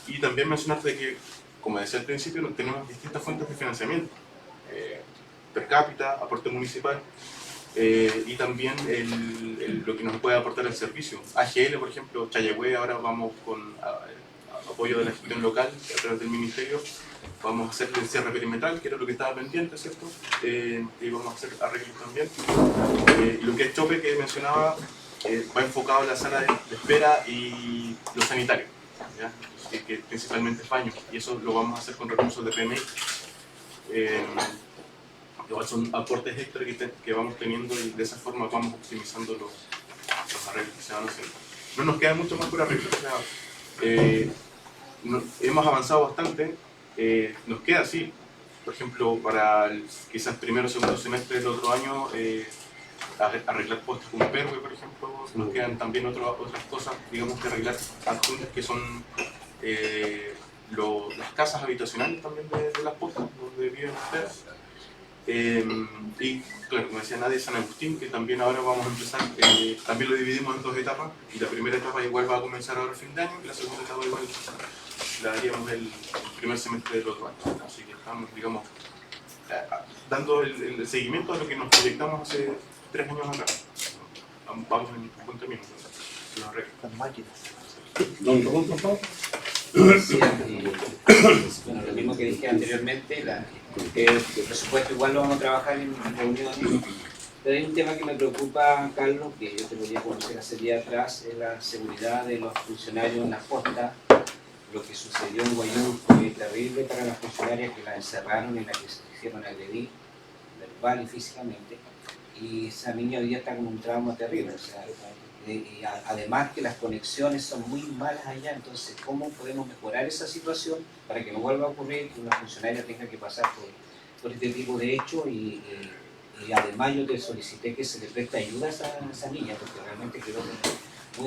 Y también mencionarte que, como decía al principio, tenemos distintas fuentes de financiamiento, per cápita, aporte municipal, y también lo que nos puede aportar el servicio. AGL, por ejemplo, Chayagüe, ahora vamos con apoyo de la gestión local a través del ministerio, vamos a hacer el cierre perimetral, que era lo que estaba pendiente, ¿cierto? Y vamos a hacer arreglos también. Lo que es Chope, que mencionaba, va enfocado en la sala de espera y lo sanitario, ¿ya? Que principalmente es baño, y eso lo vamos a hacer con recursos de PMI. Igual son aportes extra que vamos teniendo, y de esa forma vamos optimizando los arreglos que se van haciendo. No nos queda mucho más por arreglar, o sea, hemos avanzado bastante, nos queda así, por ejemplo, para quizás primero o segundo semestre del otro año, arreglar postes con PERWE, por ejemplo. Nos quedan también otras cosas, digamos, que arreglar adjuntas, que son las casas habitacionales también de las postas, donde viven ustedes. Y claro, como decía Nadia, San Agustín, que también ahora vamos a empezar, también lo dividimos en 2 etapas, y la primera etapa igual va a comenzar ahora a fin de año, y la segunda etapa igual la haríamos el primer semestre del otro año. Así que estamos, digamos, dando el seguimiento a lo que nos proyectamos hace 3 años atrás. Vamos en buen camino, los arreglos. Las máquinas. Don Ramón, por favor. Sí, bueno, lo mismo que dije anteriormente, el presupuesto igual lo vamos a trabajar en reuniones, pero hay un tema que me preocupa, Carlos, que yo te lo voy a conocer hace días atrás, es la seguridad de los funcionarios en la costa. Lo que sucedió en Guayú fue terrible para las funcionarias, que la encerraron y la que se hicieron agredir verbal y físicamente, y esa niña hoy día está con un trauma terrible, o sea, y además que las conexiones son muy malas allá. Entonces, ¿cómo podemos mejorar esa situación para que no vuelva a ocurrir que una funcionaria tenga que pasar por este tipo de hechos? Y además yo te solicité que se le preste ayuda a esa niña, porque realmente quedó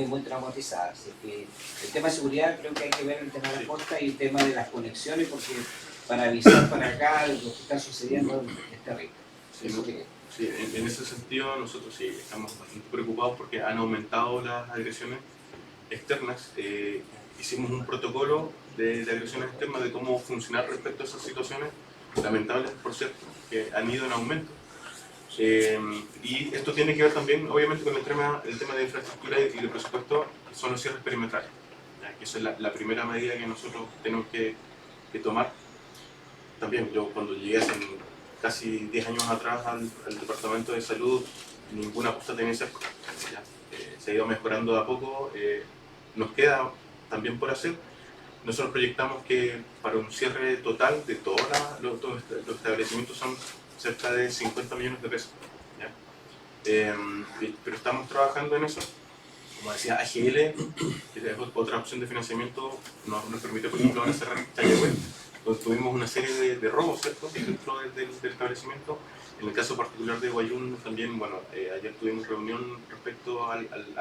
muy traumatizada. Así que el tema de seguridad, creo que hay que ver el tema de la costa y el tema de las conexiones, porque para avisar para acá lo que está sucediendo es terrible. Sí, en ese sentido nosotros sí estamos bastante preocupados porque han aumentado las agresiones externas. Hicimos un protocolo de agresiones externas, de cómo funcionar respecto a esas situaciones, lamentables, por cierto, que han ido en aumento. Y esto tiene que ver también, obviamente, con el tema de infraestructura y de presupuesto, que son los cierres perimetrales. ¿Ya? Que esa es la primera medida que nosotros tenemos que tomar. También yo cuando llegué hace casi 10 años atrás al Departamento de Salud, ninguna posta tenía cerco. Se ha ido mejorando de a poco, nos queda también por hacer. Nosotros proyectamos que para un cierre total de todos los establecimientos son cerca de 50 millones de pesos. ¿Ya? Pero estamos trabajando en eso. Como decía, AGL, que es otra opción de financiamiento, nos permite, por ejemplo, ahora cerrar Chayehue, donde tuvimos una serie de robos, ¿cierto?, dentro del establecimiento. En el caso particular de Guayún también, bueno, ayer tuvimos reunión respecto a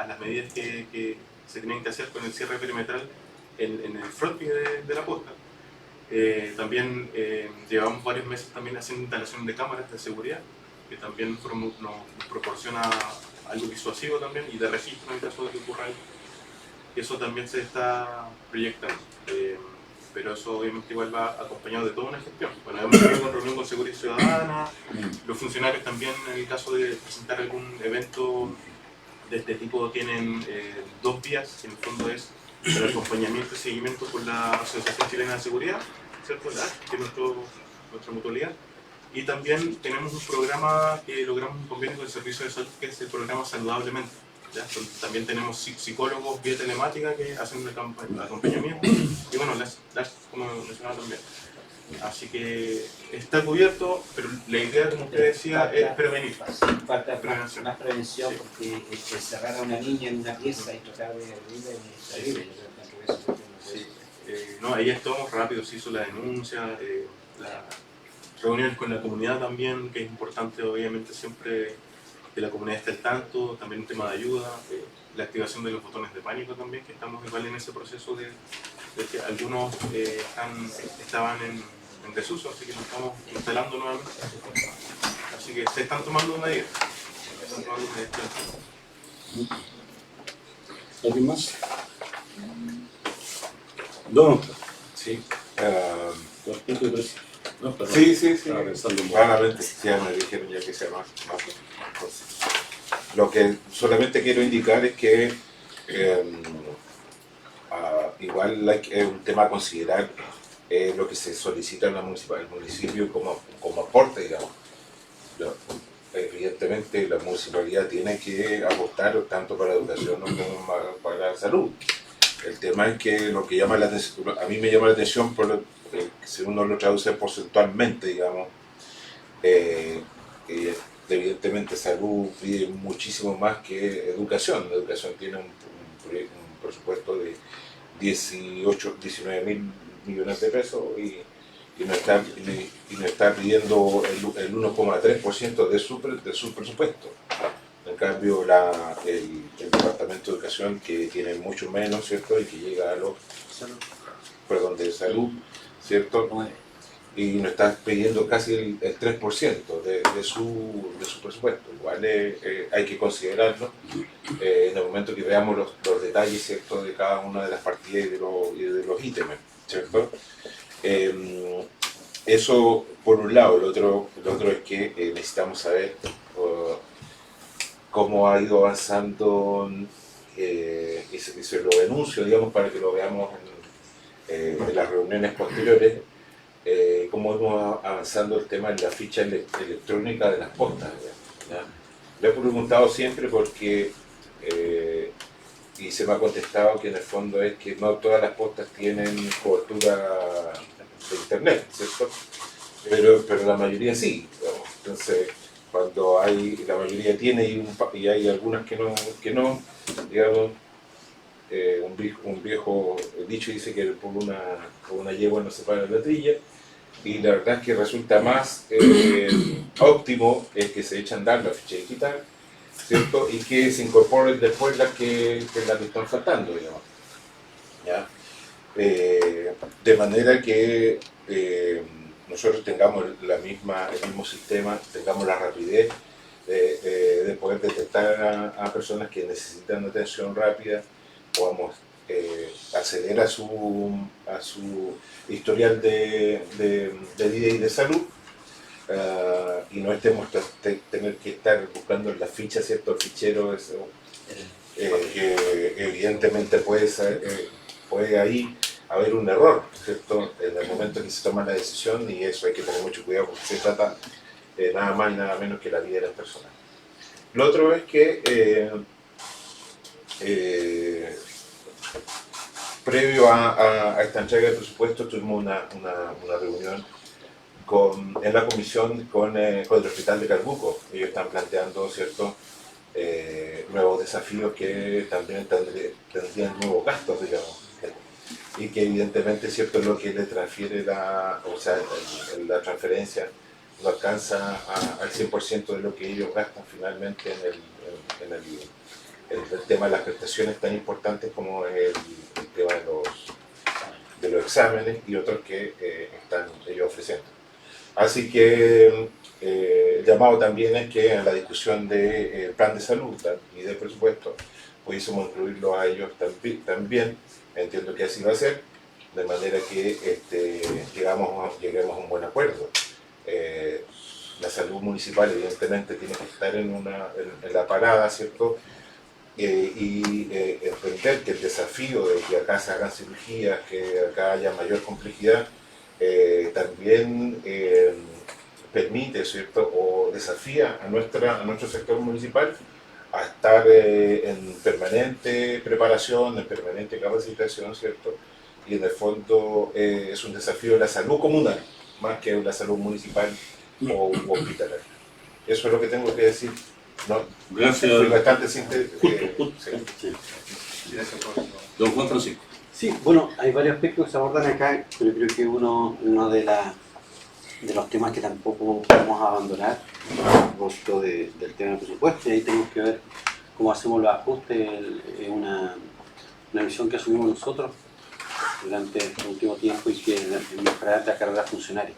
las medidas que se tienen que hacer con el cierre perimetral en el frontis de la posta. También llevamos varios meses también haciendo instalación de cámaras de seguridad, que también nos proporciona algo disuasivo también y de registro en caso de que ocurra algo. Eso también se está proyectando. Pero eso obviamente igual va acompañado de toda una gestión. Bueno, hemos tenido una reunión con Seguridad Ciudadana, los funcionarios también en el caso de presentar algún evento de este tipo tienen 2 vías, que en el fondo es el acompañamiento y seguimiento por la Asociación Chilena de Seguridad, ¿cierto? La que es nuestra mutualidad. Y también tenemos un programa que logramos un convenio con el Servicio de Salud, que es el programa Saludablemente. ¿Ya? También tenemos psicólogos vía telemática que hacen un acompañamiento y bueno, las como mencionaba también. Así que está cubierto, pero la idea, como usted decía, es prevenir. Falta más prevención, porque encerrar a una niña en una pieza y tratar de abrirla es terrible. No, ahí estamos rápido, se hizo la denuncia, las reuniones con la comunidad también, que es importante obviamente siempre que la comunidad esté al tanto, también un tema de ayuda, la activación de los botones de pánico también, que estamos igual en ese proceso de que algunos estaban en desuso, así que nos estamos instalando nuevamente. Así que se están tomando medidas. ¿Alguien más? Don. Sí. No, perdón. Sí. Estaba pensando en Claramente, ya me dijeron ya que sea más cosas. Lo que solamente quiero indicar es que igual es un tema a considerar lo que se solicita en el municipio como aporte, digamos. Evidentemente la municipalidad tiene que apostar tanto para la educación como para la salud. El tema es que lo que llama la atención, a mí me llama la atención si uno lo traduce porcentualmente, digamos, evidentemente salud pide muchísimo más que educación. La educación tiene un presupuesto de 19 mil millones de pesos y nos está pidiendo el 1,3% de su presupuesto. En cambio, el Departamento de Educación, que tiene mucho menos, ¿cierto? Y que llega a de salud, ¿cierto? Y nos está pidiendo casi el 3% de su presupuesto. Igual hay que considerarlo en el momento que veamos los detalles, ¿cierto?, de cada una de las partidas y de los ítems, ¿cierto? Eso por un lado. Lo otro es que necesitamos saber cómo ha ido avanzando, y se lo denuncio, digamos, para que lo veamos en las reuniones posteriores, cómo hemos avanzando el tema de la ficha electrónica de las postas. ¿Ya? Lo he preguntado siempre porque, y se me ha contestado que en el fondo es que no todas las postas tienen cobertura de internet, ¿cierto? Pero la mayoría sí, digamos. Entonces, cuando la mayoría tiene y hay algunas que no, digamos, un viejo dicho dice que por una yegua no se paga la trilla, y la verdad es que resulta más óptimo el que se echa a andar la ficha digital, ¿cierto? Y que se incorporen después las que están faltando, digamos. ¿Ya? De manera que nosotros tengamos el mismo sistema, tengamos la rapidez de poder detectar a personas que necesitan atención rápida, podamos acceder a su historial de vida y de salud, y no estemos tener que estar buscando en las fichas, ¿cierto? El fichero que evidentemente puede ahí haber un error, ¿cierto? En el momento que se toma la decisión, y eso hay que tener mucho cuidado porque se trata nada más y nada menos que la vida de las personas. Lo otro es que previo a esta entrega de presupuesto tuvimos una reunión en la comisión con el Hospital de Calbuco. Ellos están planteando, ¿cierto?, nuevos desafíos que también tendrían nuevos gastos, digamos, y que evidentemente, ¿cierto?, lo que le transfiere la transferencia no alcanza al 100% de lo que ellos gastan finalmente en el tema de las prestaciones tan importantes como el tema de los exámenes y otros que están ellos ofreciendo. Así que el llamado también es que en la discusión del plan de salud y del presupuesto pudiésemos incluirlo a ellos también. Entiendo que así va a ser, de manera que lleguemos a un buen acuerdo. La salud municipal evidentemente tiene que estar en la parada, ¿cierto? Y entender que el desafío de que acá se hagan cirugías, que acá haya mayor complejidad, también permite, ¿cierto?, o desafía a nuestro sector municipal a estar en permanente preparación, en permanente capacitación, ¿cierto? Y en el fondo es un desafío de la salud comunal, más que la salud municipal o hospitalaria. Eso es lo que tengo que decir. ¿No? Gracias. Fui bastante sintético. Don Juan Francisco. Sí, bueno, hay varios aspectos que se abordan acá, pero yo creo que uno de los temas que tampoco podemos abandonar a propósito del tema del presupuesto, y ahí tenemos que ver cómo hacemos los ajustes, es una visión que asumimos nosotros durante el último tiempo, y que es mejorar la carrera funcionaria.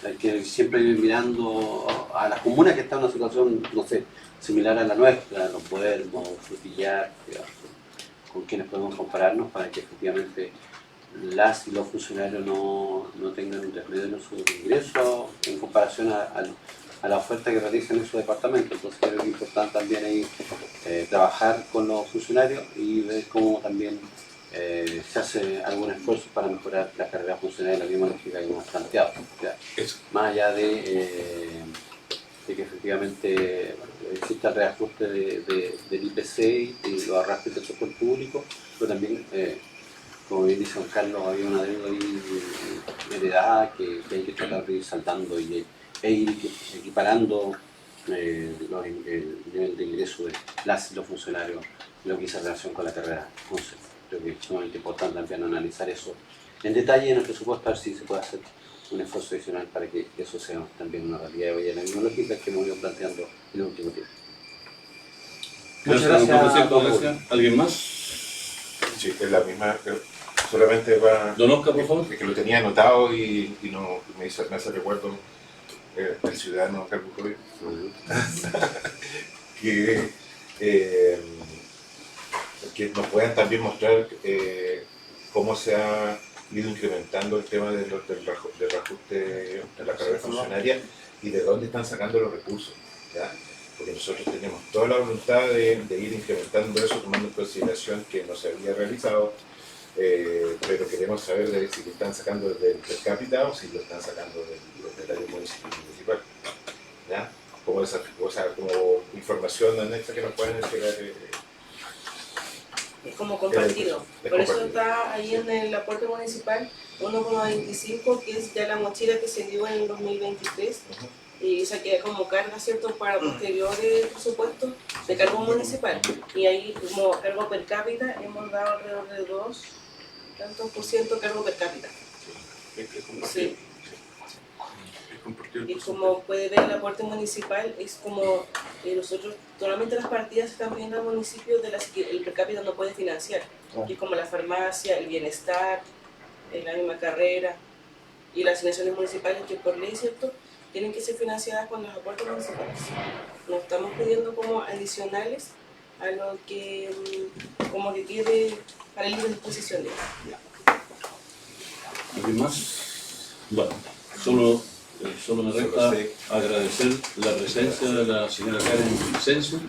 Hay que siempre ir mirando a las comunas que están en una situación, no sé, similar a la nuestra, Los Puermos, Frutillar, con quienes podemos compararnos para que efectivamente las y los funcionarios no tengan un desmedio en sus ingresos en comparación a la oferta que realizan en su departamento. Entonces creo que es importante también ahí trabajar con los funcionarios y ver cómo también se hace algún esfuerzo para mejorar la carrera funcionaria de la misma lógica que hemos planteado. Más allá de que efectivamente exista el reajuste del IPC y los arrastres del sector público, pero también, como bien dice Juan Carlos, había una deuda ahí heredada que hay que tratar de ir saltando e ir equiparando el nivel de ingreso de las y los funcionarios, lo que hizo en relación con la carrera funcionaria. Creo que es sumamente importante también analizar eso en detalle en el presupuesto, a ver si se puede hacer un esfuerzo adicional para que eso sea también una realidad de la misma lógica que hemos ido planteando en el último tiempo. Muchas gracias. Gracias. ¿Alguien más? Sí, es la misma, solamente para... Don Oscar, por favor. Que lo tenía anotado y no me hace recuerdo el ciudadano Carlos Coy, que nos puedan también mostrar cómo se ha ido incrementando el tema del reajuste de la carrera funcionaria y de dónde están sacando los recursos, ¿ya? Porque nosotros tenemos toda la voluntad de ir incrementando eso, tomando en consideración que no se había realizado, pero queremos saber si lo están sacando del per cápita o si lo están sacando del área municipal, ¿ya? Como información anexa que nos pueden entregar. Es como compartido. Por eso está ahí en el aporte municipal 1,25, que es ya la mochila que se dio en el 2023. Y esa queda como carga, ¿cierto?, para posteriores presupuestos de cargo municipal. Y ahí, como cargo per cápita, hemos dado alrededor de 2% cargo per cápita. Sí. Y como puede ver, el aporte municipal es como nosotros, normalmente las partidas están viendo al municipio de las que el per cápita no puede financiar, que es como la farmacia, el bienestar, la misma carrera y las asignaciones municipales que por ley, ¿cierto?, tienen que ser financiadas con los aportes municipales. Nos estamos pidiendo como adicionales a lo que como que quede para libre disposición de ¿Alguien más? Bueno, solo me resta agradecer la presencia de la señora Karen Vicencio,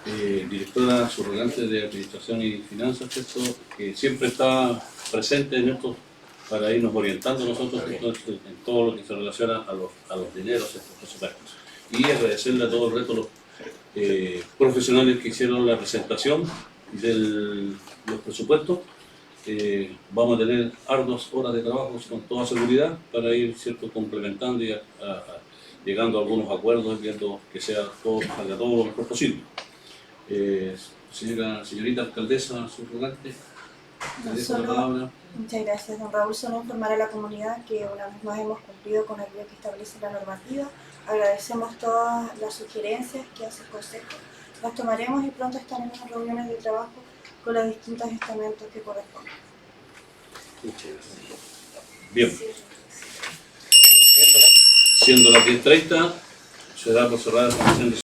directora subrogante de Administración y Finanzas, ¿cierto? Que siempre está presente en esto para irnos orientando nosotros en todo lo que se relaciona a los dineros, estos presupuestos. Y agradecerle a todo el resto los profesionales que hicieron la presentación de los presupuestos. Vamos a tener arduas horas de trabajo con toda seguridad para ir, ¿cierto?, complementando y llegando a algunos acuerdos, viendo que salga todo lo mejor posible. Señorita alcaldesa subrogante, muchas gracias, don Raúl. Solo informar a la comunidad que una vez más hemos cumplido con aquello que establece la normativa. Agradecemos todas las sugerencias que hace el Consejo. Las tomaremos y pronto estaremos en reuniones de trabajo con los distintos estamentos que corresponden. Muchas gracias. Bien. Siendo las 10:30, se da por cerrada la comisión de